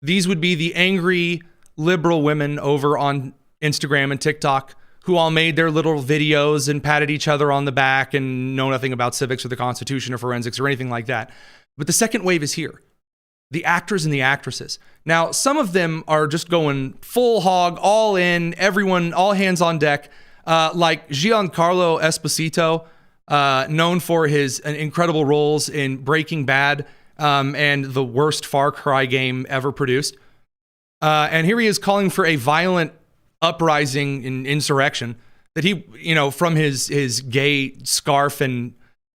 These would be the angry liberal women over on Instagram and TikTok who all made their little videos and patted each other on the back and know nothing about civics or the Constitution or forensics or anything like that. But the second wave is here. The actors and the actresses. Now, some of them are just going full hog, all in, everyone, all hands on deck, like Giancarlo Esposito, known for his incredible roles in Breaking Bad and the worst Far Cry game ever produced. And here he is calling for a violent uprising in Insurrection that he, from his gay scarf and,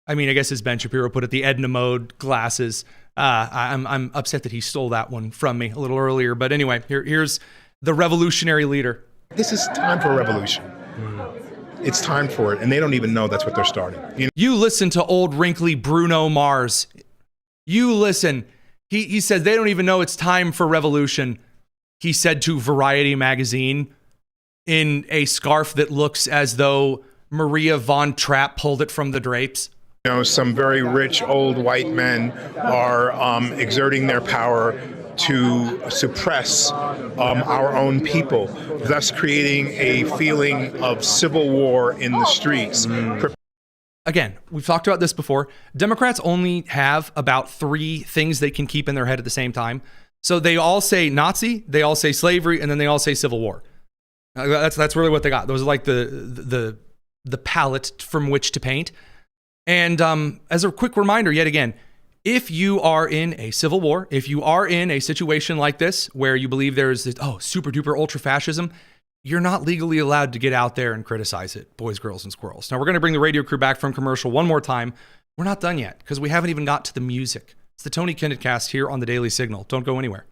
I guess as Ben Shapiro put it, the Edna Mode glasses. I'm upset that he stole that one from me a little earlier. But anyway, here's the revolutionary leader. This is time for a revolution. It's time for it, and they don't even know that's what they're starting. You listen to old wrinkly Bruno Mars. You listen. He said they don't even know it's time for revolution. He said to Variety magazine in a scarf that looks as though Maria von Trapp pulled it from the drapes. Some very rich old white men are exerting their power to suppress our own people, thus creating a feeling of civil war in the streets. Again, we've talked about this before. Democrats only have about 3 things they can keep in their head at the same time. So they all say Nazi, they all say slavery, and then they all say civil war. That's really what they got. Those are like the palette from which to paint. And as a quick reminder, yet again, if you are in a civil war, if you are in a situation like this where you believe there's this, super duper ultra fascism, you're not legally allowed to get out there and criticize it, boys, girls, and squirrels. Now we're going to bring the radio crew back from commercial one more time. We're not done yet because we haven't even got to the music. It's the Tony Kinnett Cast here on the Daily Signal. Don't go anywhere.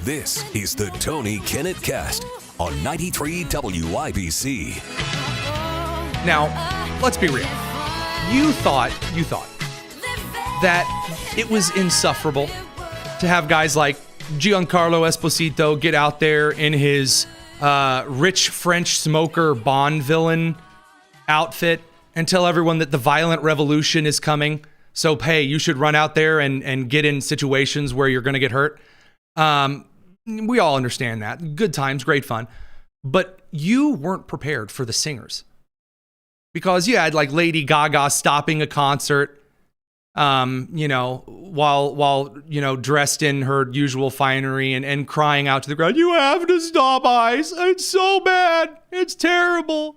This is the Tony Kinnett Cast on 93 WIBC. Now, let's be real. You thought that it was insufferable to have guys like Giancarlo Esposito get out there in his rich French smoker Bond villain outfit and tell everyone that the violent revolution is coming. So, hey, you should run out there and get in situations where you're going to get hurt. We all understand that. Good times, great fun. But you weren't prepared for the singers. Because you had like Lady Gaga stopping a concert, while dressed in her usual finery and crying out to the crowd, "You have to stop ICE. It's so bad. It's terrible."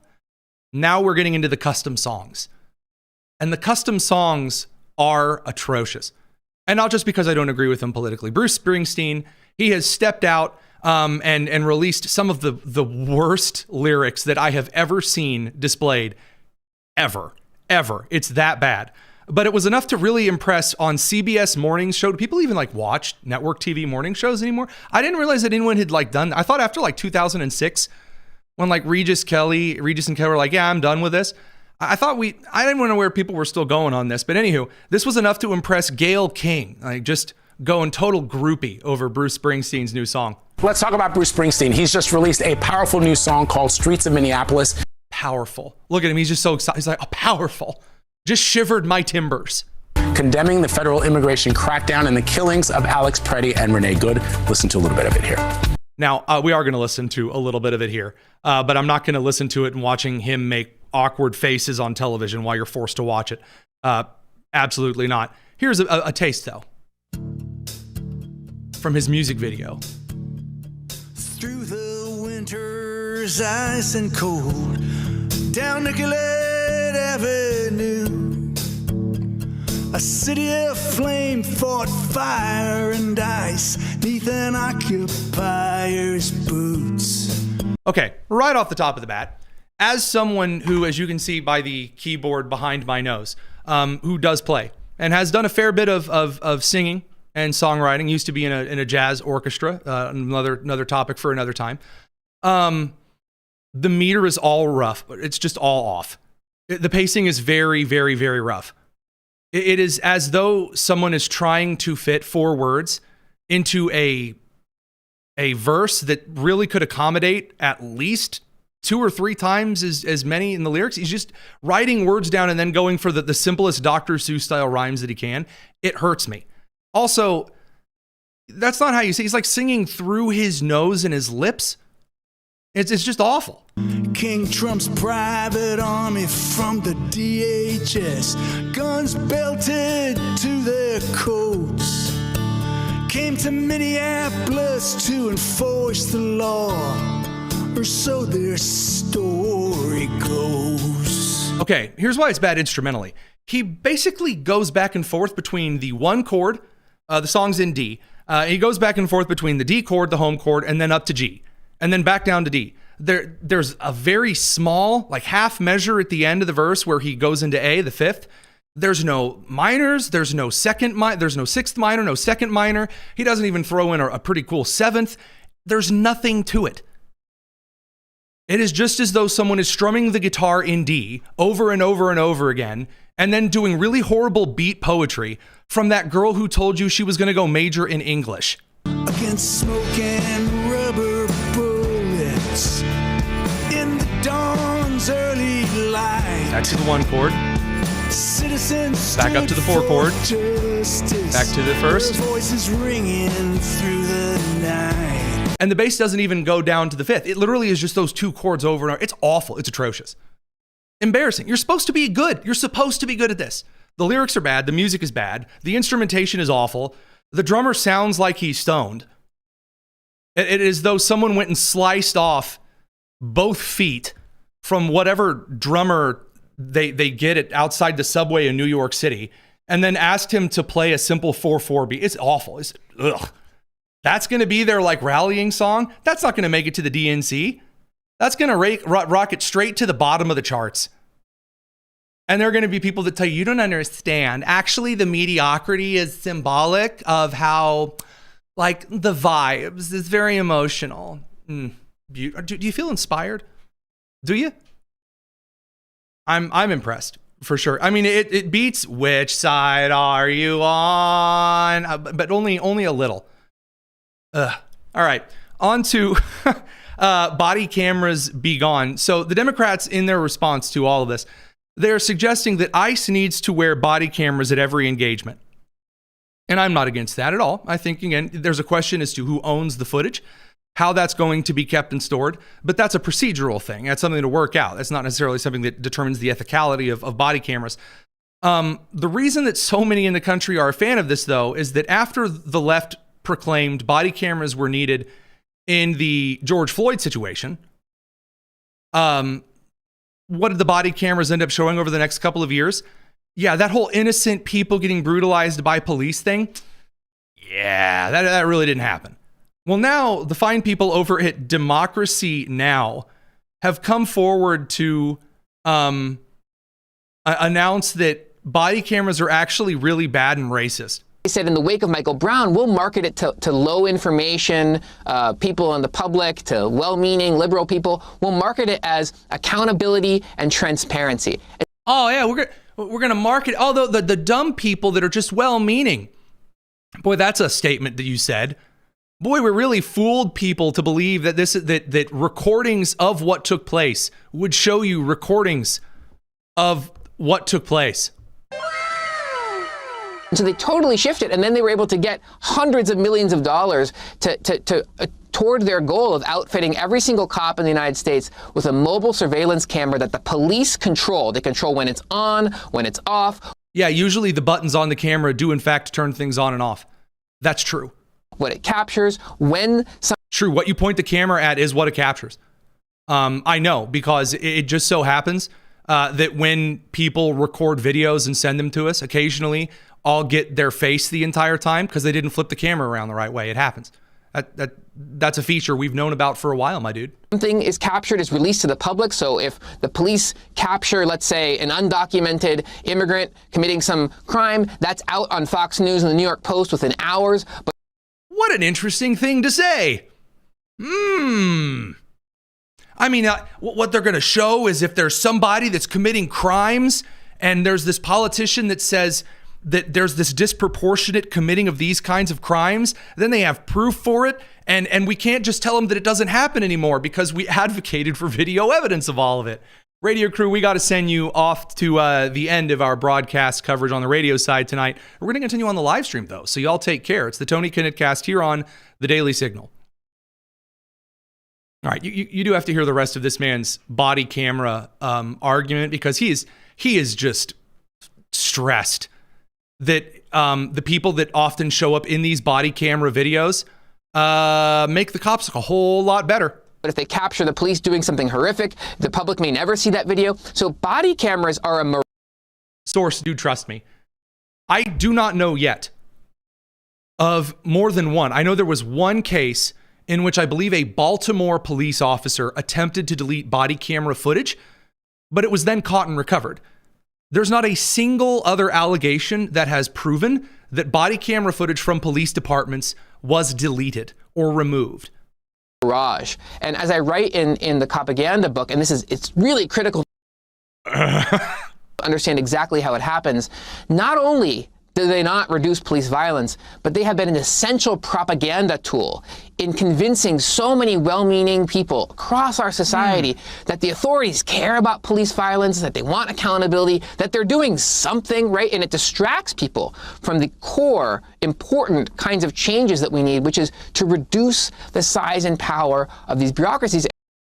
Now we're getting into the custom songs. And the custom songs are atrocious. And not just because I don't agree with them politically. Bruce Springsteen, he has stepped out and released some of the worst lyrics that I have ever seen displayed. Ever. It's that bad. but it was enough to really impress on CBS morning show. Do people even like watch network TV morning shows anymore? I didn't realize that anyone had like done. I thought after like 2006, when like Regis and Kelly were like, yeah, I'm done with this. I didn't know where people were still going on this, but anywho, this was enough to impress Gayle King, like just going total groupie over Bruce Springsteen's new song. Let's talk about Bruce Springsteen. He's just released a powerful new song called Streets of Minneapolis. Powerful. Look at him. He's just so excited. He's like, oh, powerful. Just shivered my timbers. Condemning the federal immigration crackdown and the killings of Alex Preddy and Renee Good. Listen to a little bit of it here. Now, we are going to listen to a little bit of it here, but I'm not going to listen to it and watching him make awkward faces on television while you're forced to watch it. Absolutely not. Here's a taste, though, from his music video. Through the winter's ice and cold, down Nicollet Avenue, a city of flame fought fire and ice neath an occupier's boots. Okay, right off the top of the bat, as someone who, as you can see by the keyboard behind my nose, who does play and has done a fair bit of singing and songwriting, used to be in a jazz orchestra, another topic for another time. The meter is all rough. It's just all off. The pacing is very, very, very rough. It is as though someone is trying to fit 4 words into a verse that really could accommodate at least 2 or 3 times as many in the lyrics. He's just writing words down and then going for the simplest Dr. Seuss style rhymes that he can. It hurts me. Also, that's not how you say. He's like singing through his nose and his lips. It's just awful. King Trump's private army from the DHS, guns belted to their coats, came to Minneapolis to enforce the law, or so their story goes. Okay, here's why it's bad instrumentally. He basically goes back and forth between the 1 chord, the song's in D. He goes back and forth between the D chord, the home chord, and then up to G, and then back down to D. There's a very small, like half measure at the end of the verse where he goes into A, the 5th. There's no minors. There's no there's no 6th minor, no 2nd minor. He doesn't even throw in a pretty cool 7th. There's nothing to it. It is just as though someone is strumming the guitar in D over and over and over again, and then doing really horrible beat poetry from that girl who told you she was going to go major in English. Against smoke and rubber bullets in the dawn's early light. Back to the 1 chord. Citizens back up to the 4 chord. Justice. Back to the 1st. Voices ringing through the night. And the bass doesn't even go down to the 5th. It literally is just those 2 chords over and over. It's awful. It's atrocious. Embarrassing. You're supposed to be good. You're supposed to be good at this. The lyrics are bad. The music is bad. The instrumentation is awful. The drummer sounds like he's stoned. It is as though someone went and sliced off both feet from whatever drummer they get it outside the subway in New York City and then asked him to play a simple 4/4 beat. It's awful. Ugh. That's going to be their like rallying song. That's not going to make it to the DNC. That's going to rocket straight to the bottom of the charts. And there are going to be people that tell you, you don't understand. Actually, the mediocrity is symbolic of how, like, the vibes is very emotional. Do you feel inspired? Do you? I'm impressed, for sure. I mean, it beats Which Side Are You On? But only a little. All right, on to body cameras be gone. So the Democrats, in their response to all of this, they're suggesting that ICE needs to wear body cameras at every engagement. And I'm not against that at all. I think, again, there's a question as to who owns the footage, how that's going to be kept and stored, but that's a procedural thing. That's something to work out. That's not necessarily something that determines the ethicality of body cameras. The reason that so many in the country are a fan of this, though, is that after the left proclaimed body cameras were needed in the George Floyd situation, what did the body cameras end up showing over the next couple of years? Yeah, that whole innocent people getting brutalized by police thing. Yeah, that really didn't happen. Well, now the fine people over at Democracy Now! Have come forward to announce that body cameras are actually really bad and racist. They said in the wake of Michael Brown, we'll market it to low information people in the public, to well-meaning liberal people. We'll market it as accountability and transparency. Oh yeah, we're gonna market all the dumb people that are just well-meaning. Boy, that's a statement that you said. Boy, we really fooled people to believe that that recordings of what took place would show you recordings of what took place. So they totally shifted, and then they were able to get hundreds of millions of dollars toward their goal of outfitting every single cop in the United States with a mobile surveillance camera that the police control. They control when it's on, when it's off. Yeah, usually the buttons on the camera do in fact turn things on and off. That's true. What it captures, when... True, what you point the camera at is what it captures. I know, because it just so happens that when people record videos and send them to us, occasionally I'll get their face the entire time because they didn't flip the camera around the right way. It happens. That's a feature we've known about for a while, my dude. Something is captured, is released to the public. So if the police capture, let's say, an undocumented immigrant committing some crime, that's out on Fox News and the New York Post within hours. But what an interesting thing to say. I mean, what they're going to show is if there's somebody that's committing crimes and there's this politician that says that there's this disproportionate committing of these kinds of crimes, then they have proof for it. And we can't just tell them that it doesn't happen anymore because we advocated for video evidence of all of it. Radio crew, we got to send you off to the end of our broadcast coverage on the radio side tonight. We're going to continue on the live stream, though, so y'all take care. It's the Tony Kinnett Cast here on the Daily Signal. All right, you do have to hear the rest of this man's body camera argument because he is just stressed that the people that often show up in these body camera videos make the cops look a whole lot better. But if they capture the police doing something horrific, the public may never see that video. So body cameras are a... Source, do trust me. I do not know yet of more than one. I know there was one case in which I believe a Baltimore police officer attempted to delete body camera footage, but it was then caught and recovered. There's not a single other allegation that has proven that body camera footage from police departments was deleted or removed. Barrage. And as I write in the propaganda book, and it's really critical to understand exactly how it happens, not only do they not reduce police violence, but they have been an essential propaganda tool in convincing so many well-meaning people across our society that the authorities care about police violence, that they want accountability, that they're doing something, right? And it distracts people from the core, important kinds of changes that we need, which is to reduce the size and power of these bureaucracies.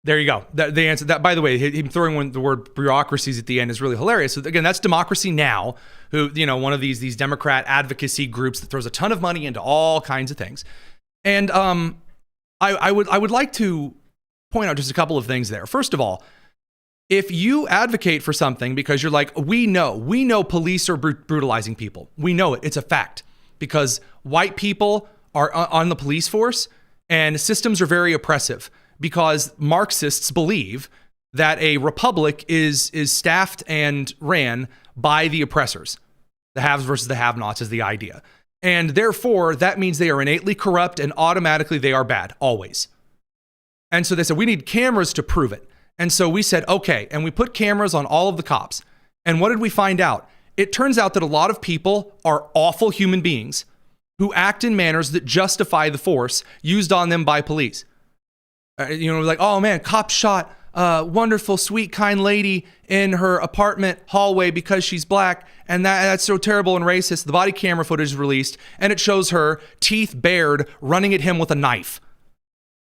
There you go. The answer. That, by the way, him throwing the word bureaucracies at the end is really hilarious. So again, that's Democracy Now!, who, one of these Democrat advocacy groups that throws a ton of money into all kinds of things. And I would like to point out just a couple of things there. First of all, if you advocate for something because you're like, we know police are brutalizing people. We know it. It's a fact because white people are on the police force and systems are very oppressive. Because Marxists believe that a republic is staffed and ran by the oppressors. The haves versus the have-nots is the idea. And therefore, that means they are innately corrupt and automatically they are bad, always. And so they said, we need cameras to prove it. And so we said, okay, and we put cameras on all of the cops. And what did we find out? It turns out that a lot of people are awful human beings who act in manners that justify the force used on them by police. Like, oh man, cop shot a wonderful, sweet, kind lady in her apartment hallway because she's black, and that's so terrible and racist. The body camera footage is released, and it shows her teeth bared running at him with a knife.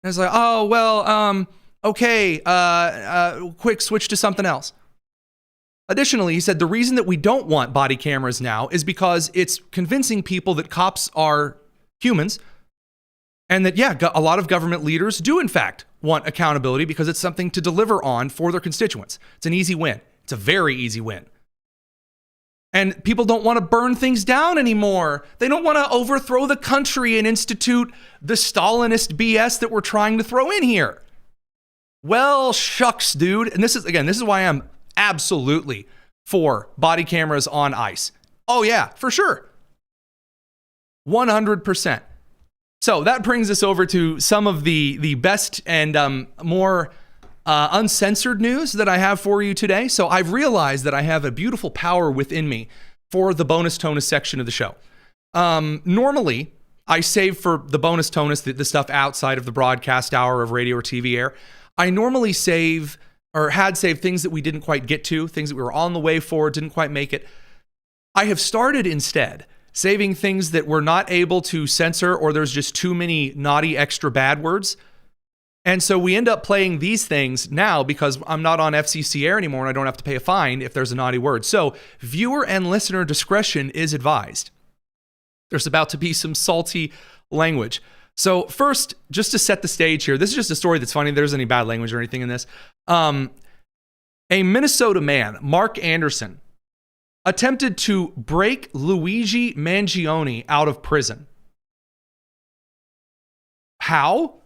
And it's like, oh well, okay, quick switch to something else. Additionally, he said the reason that we don't want body cameras now is because it's convincing people that cops are humans. And that, yeah, a lot of government leaders do, in fact, want accountability because it's something to deliver on for their constituents. It's an easy win. It's a very easy win. And people don't want to burn things down anymore. They don't want to overthrow the country and institute the Stalinist BS that we're trying to throw in here. Well, shucks, dude. And this is why I'm absolutely for body cameras on ICE. Oh yeah, for sure. 100%. So that brings us over to some of the best and more uncensored news that I have for you today. So I've realized that I have a beautiful power within me for the bonus tonus section of the show. Normally, I save for the bonus tonus, the stuff outside of the broadcast hour of radio or TV air. I normally save or had saved things that we didn't quite get to, things that we were on the way for, didn't quite make it. I have started instead saving things that we're not able to censor or there's just too many naughty extra bad words. And so we end up playing these things now because I'm not on FCC air anymore and I don't have to pay a fine if there's a naughty word. So viewer and listener discretion is advised. There's about to be some salty language. So first, just to set the stage here, this is just a story that's funny. There's any bad language or anything in this. A Minnesota man, Mark Anderson, attempted to break Luigi Mangione out of prison. How?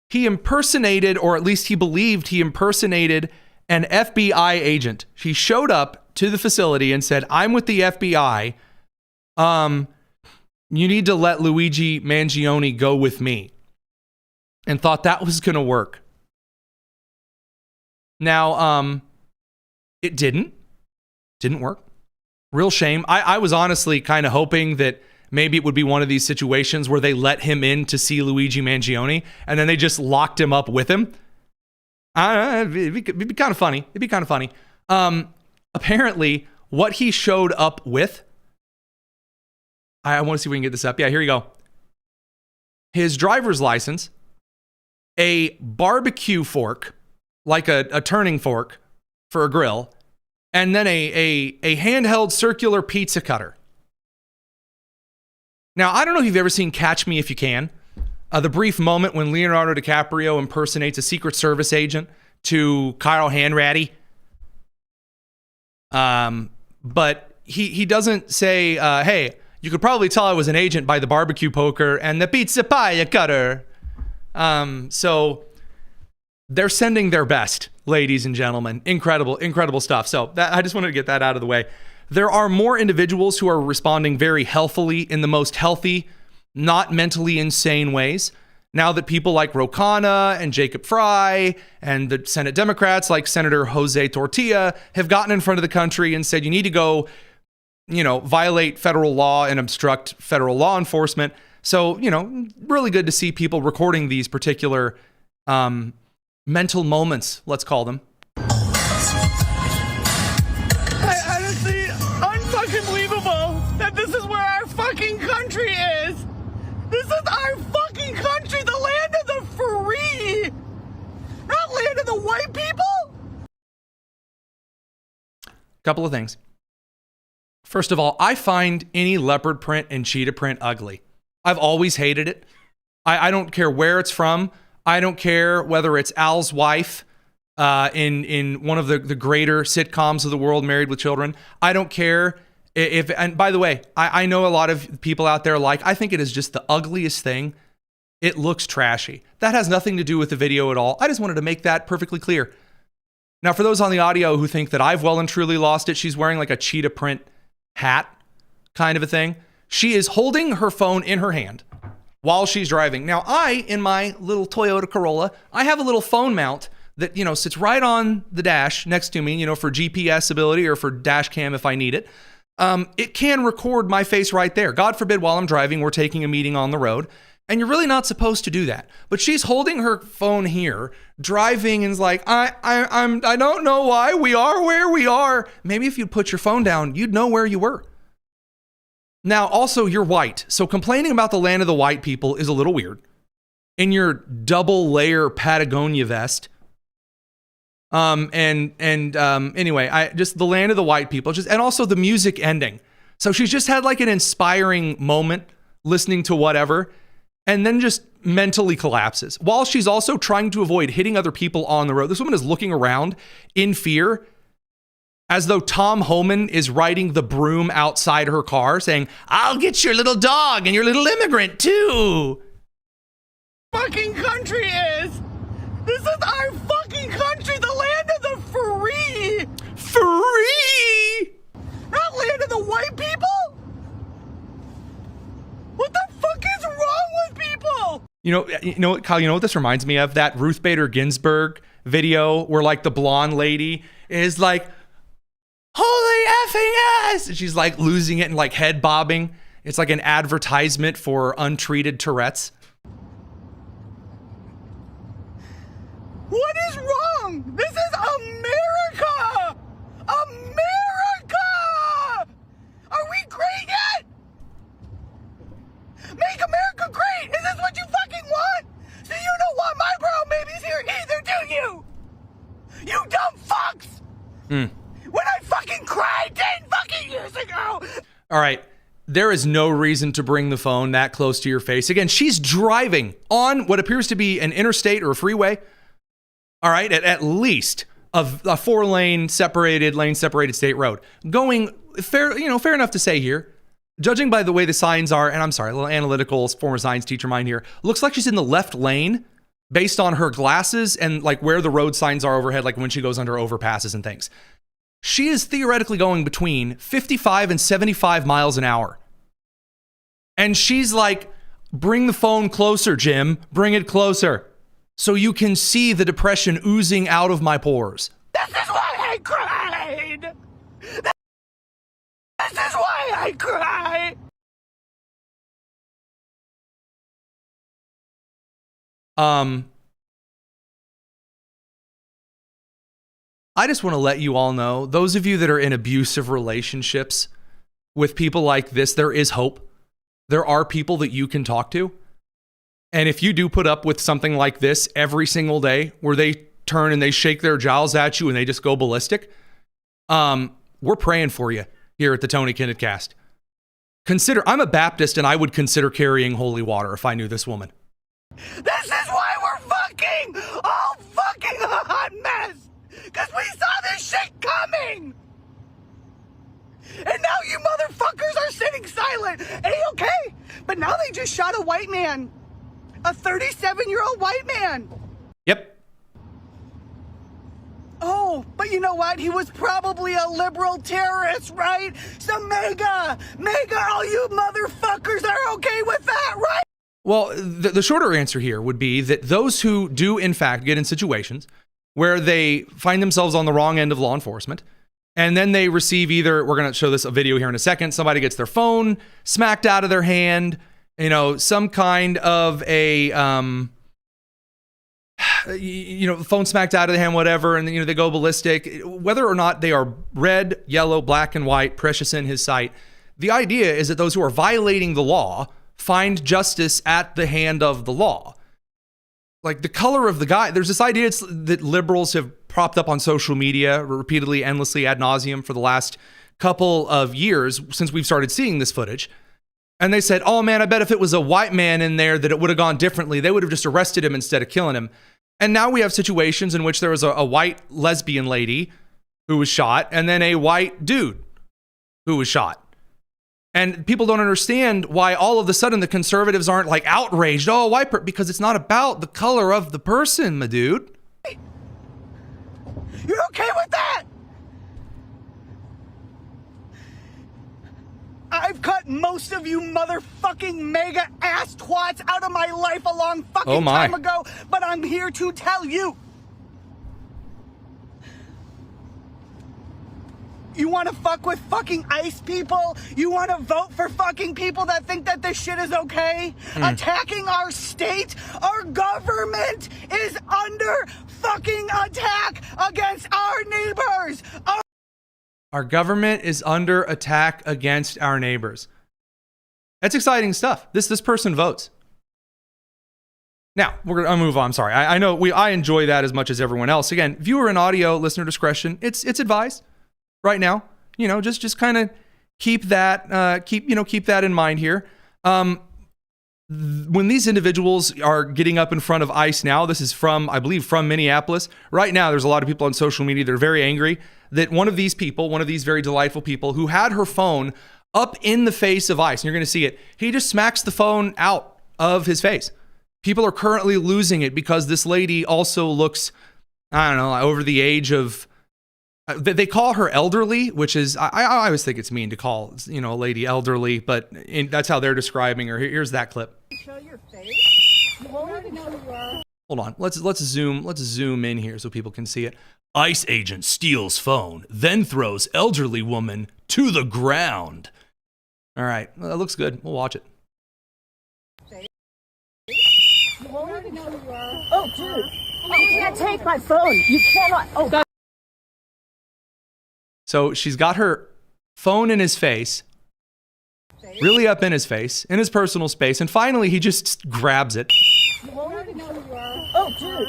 He impersonated, or at least he believed he impersonated, an FBI agent. He showed up to the facility and said, "I'm with the FBI. You need to let Luigi Mangione go with me." And thought that was going to work. Now, it didn't work. Real shame. I was honestly kind of hoping that maybe it would be one of these situations where they let him in to see Luigi Mangione and then they just locked him up with him. It'd be kind of funny. It'd be kind of funny. Apparently, what he showed up with, I want to see if we can get this up. Yeah, here you go. His driver's license, a barbecue fork, like a turning fork for a grill, and then a handheld circular pizza cutter. Now, I don't know if you've ever seen Catch Me If You Can, the brief moment when Leonardo DiCaprio impersonates a Secret Service agent to Kyle Hanratty. But he doesn't say, hey, you could probably tell I was an agent by the barbecue poker and the pizza pie cutter. So they're sending their best, ladies and gentlemen. Incredible, incredible stuff. So I just wanted to get that out of the way. There are more individuals who are responding very healthily in the most healthy, not mentally insane ways. Now that people like Ro Khanna and Jacob Frey and the Senate Democrats like Senator Jose Tortilla have gotten in front of the country and said, you need to go, violate federal law and obstruct federal law enforcement. So, really good to see people recording these particular mental moments, let's call them. Honestly, unfucking believable that this is where our fucking country is. This is our fucking country, the land of the free, not land of the white people. Couple of things. First of all, I find any leopard print and cheetah print ugly. I've always hated it. I don't care where it's from. I don't care whether it's Al's wife in one of the greater sitcoms of the world, Married with Children. I don't care if, and by the way, I know a lot of people out there I think it is just the ugliest thing. It looks trashy. That has nothing to do with the video at all. I just wanted to make that perfectly clear. Now, for those on the audio who think that I've well and truly lost it, she's wearing like a cheetah print hat kind of a thing. She is holding her phone in her hand while she's driving. Now, in my little Toyota Corolla, I have a little phone mount that, sits right on the dash next to me, for GPS ability or for dash cam if I need it. It can record my face right there. God forbid while I'm driving, we're taking a meeting on the road, and you're really not supposed to do that. But she's holding her phone here, driving, and is like, I don't know why we are where we are. Maybe if you'd put your phone down, you'd know where you were. Now, also, you're white, so complaining about the land of the white people is a little weird. In your double layer Patagonia vest. Anyway, just the land of the white people, and also the music ending. So she's just had like an inspiring moment listening to whatever, and then just mentally collapses. While she's also trying to avoid hitting other people on the road. This woman is looking around in fear, as though Tom Homan is riding the broom outside her car saying, I'll get your little dog and your little immigrant too. Fucking country is. This is our fucking country, the land of the free. Free! white people? What the fuck is wrong with people? You know what, Kyle, you know what this reminds me of? That Ruth Bader Ginsburg video where like the blonde lady is like, holy effing ass! And she's like losing it and like head bobbing. It's like an advertisement for untreated Tourette's. What is wrong? This is America! America! Are we great yet? Make America great! Is this what you fucking want? So you don't want my bro babies here either, do you? You dumb fucks! When I fucking cried 10 fucking years ago! All right. There is no reason to bring the phone that close to your face. Again, she's driving on what appears to be an interstate or a freeway. All right, at least a 4-lane separated state road. Going fair enough to say here, judging by the way the signs are, and I'm sorry, a little analytical former science teacher mind here, looks like she's in the left lane based on her glasses and like where the road signs are overhead, like when she goes under overpasses and things. She is theoretically going between 55 and 75 miles an hour. And she's like, bring the phone closer, Jim. Bring it closer. So you can see the depression oozing out of my pores. This is why I cried! This is why I cry! I just want to let you all know, those of you that are in abusive relationships with people like this, there is hope. There are people that you can talk to. And if you do put up with something like this every single day, where they turn and they shake their jowls at you and they just go ballistic, we're praying for you here at the Tony Kinnett Cast. I'm a Baptist and I would consider carrying holy water if I knew this woman. This is why we're fucking all fucking a hot mess! Because we saw this shit coming! And now you motherfuckers are sitting silent. A-okay. But now they just shot a white man. A 37-year-old white man. Yep. Oh, but you know what? He was probably a liberal terrorist, right? So MAGA, all you motherfuckers are okay with that, right? Well, the shorter answer here would be that those who do, in fact, get in situations where they find themselves on the wrong end of law enforcement, and then they receive either, we're going to show this a video here in a second, somebody gets their phone smacked out of their hand, some kind of a, phone smacked out of the hand, whatever, and then, they go ballistic. Whether or not they are red, yellow, black, and white, precious in his sight, the idea is that those who are violating the law find justice at the hand of the law. Like the color of the guy, there's this idea that liberals have propped up on social media repeatedly, endlessly, ad nauseum for the last couple of years since we've started seeing this footage. And they said, oh man, I bet if it was a white man in there that it would have gone differently. They would have just arrested him instead of killing him. And now we have situations in which there was a white lesbian lady who was shot and then a white dude who was shot. And people don't understand why all of a sudden the conservatives aren't like outraged. Oh, white person, because it's not about the color of the person, my dude. You're okay with that? I've cut most of you motherfucking MAGA ass twats out of my life a long fucking time ago, but I'm here to tell you. You want to fuck with fucking ICE people? You want to vote for fucking people that think that this shit is okay? Attacking our state? Our government is under fucking attack against our neighbors. Our government is under attack against our neighbors. That's exciting stuff. This person votes. Now, I'll move on. I'm sorry. I know I enjoy that as much as everyone else. Again, viewer and audio listener discretion, it's advised. Right now, just kind of keep that in mind here. When these individuals are getting up in front of ICE now, this is from Minneapolis. Right now, there's a lot of people on social media that are very angry that one of these very delightful people who had her phone up in the face of ICE, and you're going to see it, he just smacks the phone out of his face. People are currently losing it because this lady also looks, over the age of They call her elderly, which is, I always think it's mean to call, a lady elderly, but that's how they're describing her. Here's that clip. Show your face. You won't even know who you are. Hold on. Let's zoom in here so people can see it. ICE agent steals phone, then throws elderly woman to the ground. All right. Well, that looks good. We'll watch it. You won't even know who you are. Oh, dude. You can't take my phone. You cannot. Oh, God. So she's got her phone in his face, really up in his face, in his personal space, and finally he just grabs it. You won't even know who you are. Oh, dude.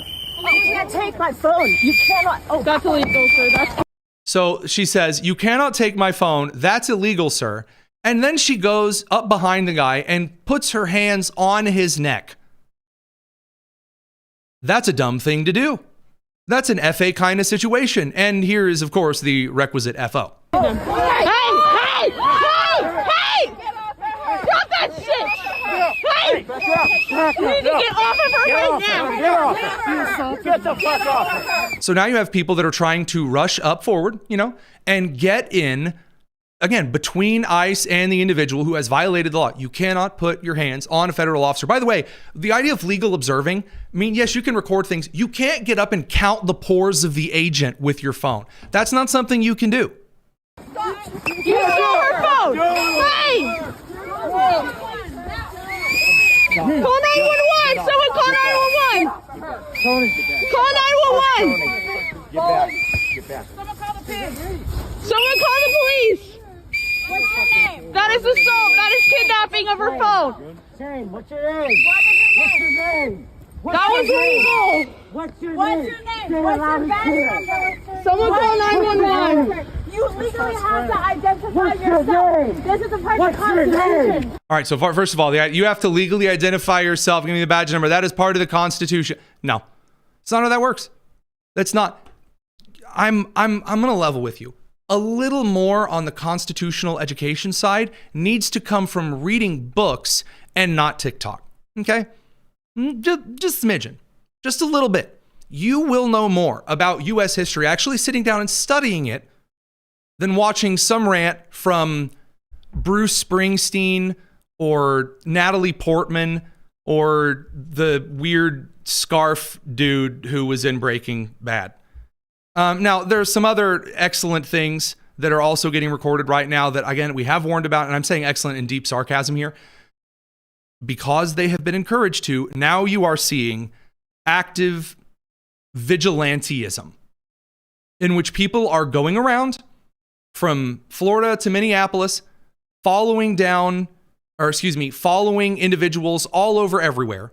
You can't take my phone. You cannot. Oh, that's illegal, sir. That's. So she says, "You cannot take my phone. That's illegal, sir." And then she goes up behind the guy and puts her hands on his neck. That's a dumb thing to do. That's an FA kind of situation. And here is, of course, the requisite FO. Hey! Hey! Hey! Hey! Stop that shit! Hey! You need to get off of her right now! Get off! Get the fuck off! So now you have people that are trying to rush up forward, and get in, again, between ICE and the individual who has violated the law. You cannot put your hands on a federal officer. By the way, the idea of legal observing, yes, you can record things. You can't get up and count the pores of the agent with your phone. That's not something you can do. You stole her phone! Hey! Call 911! Someone call 911! Call 911! Get back. Get back. Someone call the police! Someone call the police! What's your name? That is assault! That is kidnapping of her phone! Shane, what's your name? What's your name? That was illegal! What's your What's name? your name? Say What's your badge number? Someone call 911! You legally have to identify yourself! This is a part of the Constitution! All right, so first of all, you have to legally identify yourself. Give me the badge number. That is part of the Constitution. No, it's not how that works. That's not. I'm gonna level with you. A little more on the constitutional education side needs to come from reading books and not TikTok. Okay, just a smidgen, just a little bit. You will know more about U.S. history actually sitting down and studying it than watching some rant from Bruce Springsteen or Natalie Portman or the weird scarf dude who was in Breaking Bad. Now, there's some other excellent things that are also getting recorded right now that, again, we have warned about, and I'm saying excellent in deep sarcasm here. Because they have been encouraged to, now you are seeing active vigilanteism, in which people are going around from Florida to Minneapolis, following individuals all over everywhere,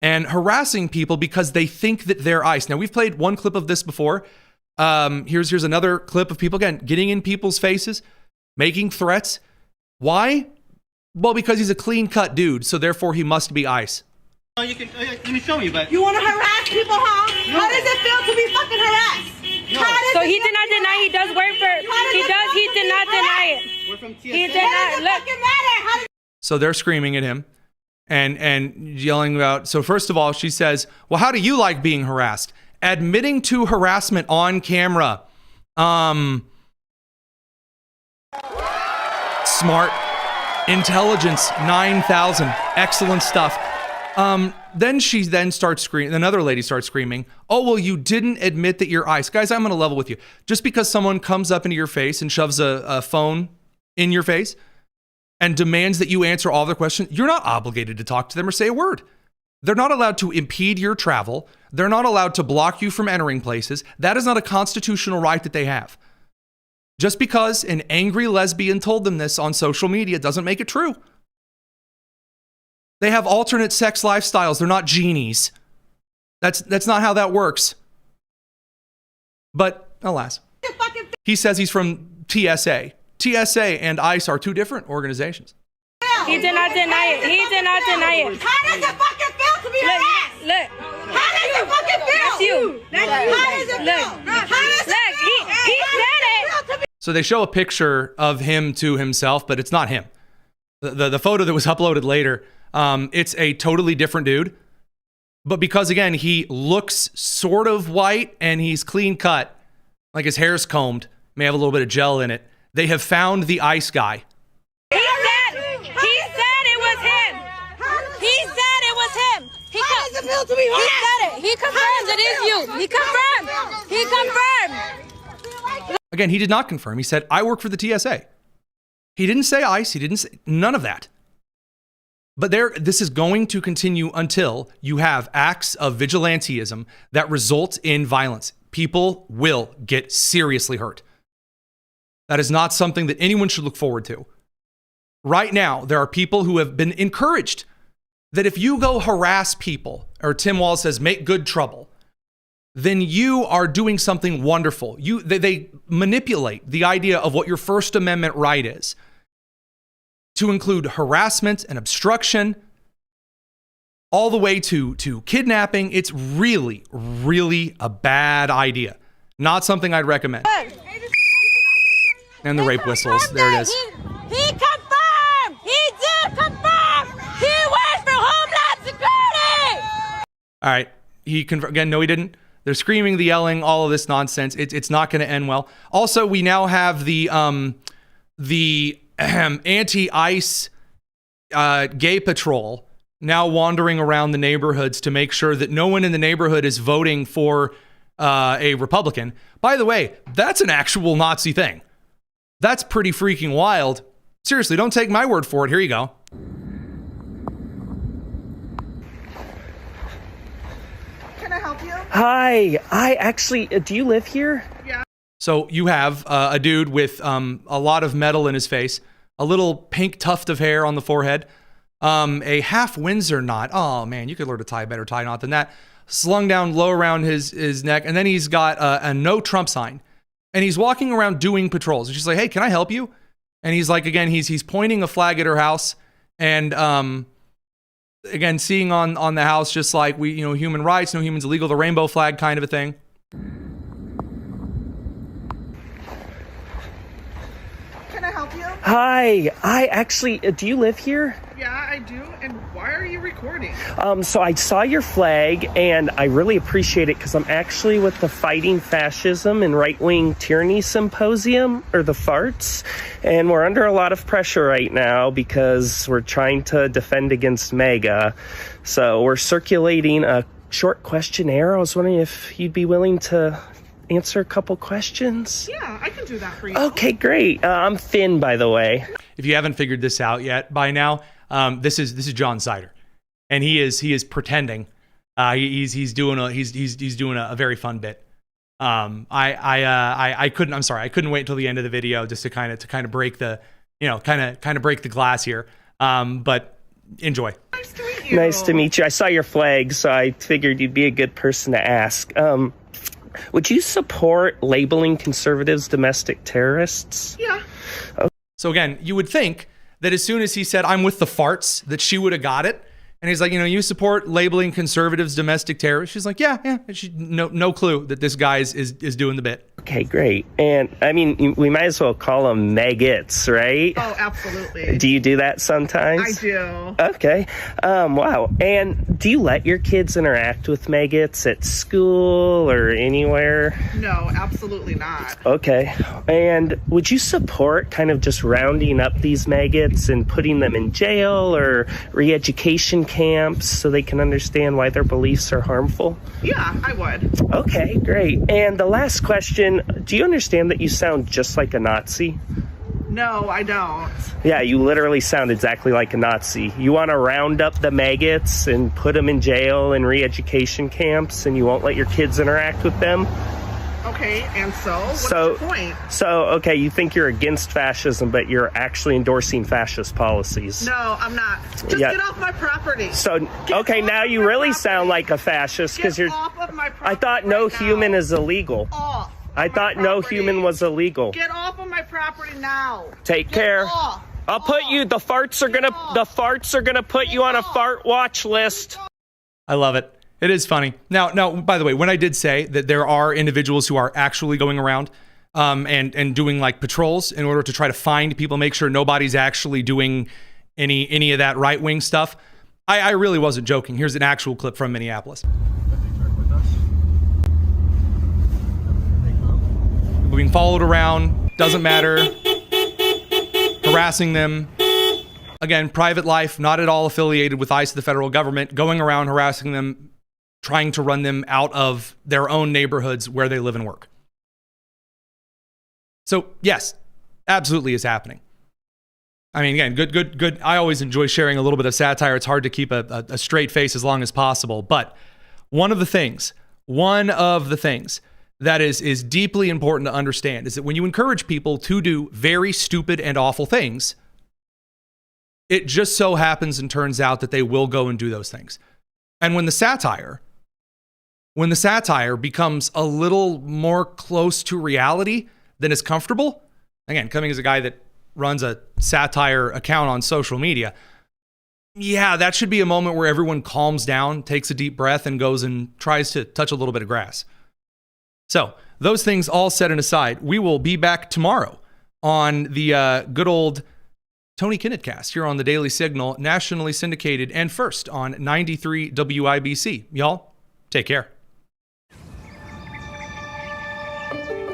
and harassing people because they think that they're ICE. Now, we've played one clip of this before. Here's another clip of people, again, getting in people's faces, making threats. Why? Well, because he's a clean-cut dude, so therefore he must be ICE. Oh, you can, let me show you, but... You want to harass people, huh? No. How does it feel to be fucking harassed? No. So he did not deny he does work for... He did not deny it. We're from TSA. He did not... Look. So they're screaming at him and yelling about... So first of all, she says, well, how do you like being harassed? Admitting to harassment on camera. Smart. Intelligence 9,000. Excellent stuff. Then she starts screaming. Another lady starts screaming, oh, well, you didn't admit that you're ICE. Guys, I'm going to level with you. Just because someone comes up into your face and shoves a phone in your face and demands that you answer all their questions, you're not obligated to talk to them or say a word. They're not allowed to impede your travel. They're not allowed to block you from entering places. That is not a constitutional right that they have. Just because an angry lesbian told them this on social media doesn't make it true. They have alternate sex lifestyles. They're not genies. That's not how that works. But alas, he says he's from TSA. TSA and ICE are two different organizations. He did not deny it. He did not deny it. How does it fucking feel to be harassed? Look. How does it fucking feel? That's you. How does it feel? Look, he said it. So they show a picture of him to himself, but it's not him. The photo that was uploaded later, it's a totally different dude. But because, again, he looks sort of white and he's clean cut, like his hair's combed, may have a little bit of gel in it. They have found the ICE guy. He said it was him. He said it was him. He said it. He confirmed it is you. He confirmed. He confirmed. Again, he did not confirm. He said, I work for the TSA. He didn't say ICE. He didn't say none of that. But this is going to continue until you have acts of vigilantism that result in violence. People will get seriously hurt. That is not something that anyone should look forward to. Right now, there are people who have been encouraged that if you go harass people, or Tim Walz says, make good trouble, then you are doing something wonderful. They manipulate the idea of what your First Amendment right is to include harassment and obstruction, all the way to kidnapping. It's really, really a bad idea. Not something I'd recommend. And the rape whistles. There it is. He confirmed. He did confirm. He works for Homeland Security. All right. Again, no, he didn't. They're screaming, the yelling, all of this nonsense. It's not going to end well. Also, we now have the anti-ICE gay patrol now wandering around the neighborhoods to make sure that no one in the neighborhood is voting for a Republican. By the way, that's an actual Nazi thing. That's pretty freaking wild. Seriously, don't take my word for it. Here you go. Can I help you? Hi, do you live here? Yeah. So you have a dude with a lot of metal in his face, a little pink tuft of hair on the forehead, a half Windsor knot. Oh man, you could learn to tie a better tie knot than that. Slung down low around his neck, and then he's got a no Trump sign, and he's walking around doing patrols. And she's like, "Hey, can I help you?" And he's like, again, he's pointing a flag at her house, and again, seeing on the house, just like human rights, no humans illegal, the rainbow flag kind of a thing. Can I help you? Hi, do you live here? Yeah, I do. And why are you recording? So I saw your flag, and I really appreciate it because I'm actually with the Fighting Fascism and Right-Wing Tyranny Symposium, or the FARTS, and we're under a lot of pressure right now because we're trying to defend against MAGA. So we're circulating a short questionnaire. I was wondering if you'd be willing to answer a couple questions. Yeah, I can do that for you. Okay, great. I'm Finn, by the way. If you haven't figured this out yet by now, this is John Sider, and he is pretending. He's doing a very fun bit. I couldn't wait until the end of the video just to kind of break the break the glass here. But enjoy. Nice to meet you. Nice to meet you. I saw your flag, so I figured you'd be a good person to ask. Would you support labeling conservatives domestic terrorists? Yeah. Okay. So again, you would think that as soon as he said, I'm with the farts, that she would have got it. And he's like, you support labeling conservatives domestic terrorists? She's like, yeah. She, no clue that this guy is doing the bit. Okay, great. And I mean, we might as well call them maggots, right? Oh, absolutely. Do you do that sometimes? I do. Okay. Wow. And do you let your kids interact with maggots at school or anywhere? No, absolutely not. Okay. And would you support kind of just rounding up these maggots and putting them in jail or re-education camps so they can understand why their beliefs are harmful? Yeah, I would. Okay, great. And the last question, do you understand that you sound just like a Nazi? No, I don't. Yeah, you literally sound exactly like a Nazi. You want to round up the maggots and put them in jail and re-education camps, and you won't let your kids interact with them? Okay, and what's your point? Okay, you think you're against fascism, but you're actually endorsing fascist policies. No, I'm not. Just get off my property. Now you really sound like a fascist because you're. Off of my property. I thought no human is illegal. Off. I thought no human was illegal. Get off of my property now. Take care. Off. I'll put you. The farts are gonna put you on a fart watch list. I love it. It is funny. Now, by the way, when I did say that there are individuals who are actually going around and doing like patrols in order to try to find people, make sure nobody's actually doing any of that right-wing stuff, I really wasn't joking. Here's an actual clip from Minneapolis. being followed around, doesn't matter, harassing them. Again, private life, not at all affiliated with ICE, the federal government, going around harassing them, trying to run them out of their own neighborhoods where they live and work. So yes, absolutely is happening. I mean, again, good. I always enjoy sharing a little bit of satire. It's hard to keep a straight face as long as possible. But one of the things that is deeply important to understand is that when you encourage people to do very stupid and awful things, it just so happens and turns out that they will go and do those things. And when the satire becomes a little more close to reality than is comfortable, again, coming as a guy that runs a satire account on social media, yeah, that should be a moment where everyone calms down, takes a deep breath, and goes and tries to touch a little bit of grass. So those things all set and aside, we will be back tomorrow on the good old Tony Kinnett cast here on the Daily Signal, nationally syndicated and first on 93 WIBC. Y'all, take care.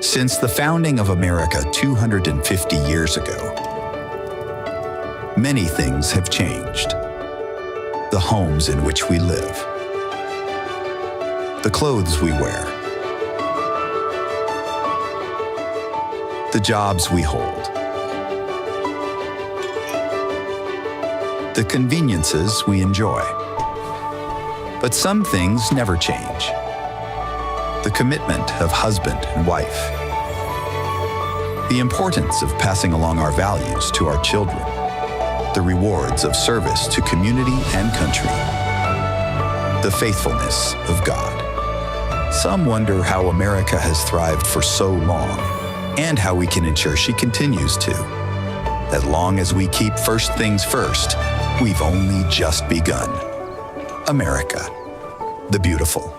Since the founding of America 250 years ago, many things have changed. The homes in which we live, the clothes we wear, the jobs we hold, the conveniences we enjoy. But some things never change. The commitment of husband and wife, the importance of passing along our values to our children, the rewards of service to community and country, the faithfulness of God. Some wonder how America has thrived for so long and how we can ensure she continues to. As long as we keep first things first, we've only just begun. America, the beautiful.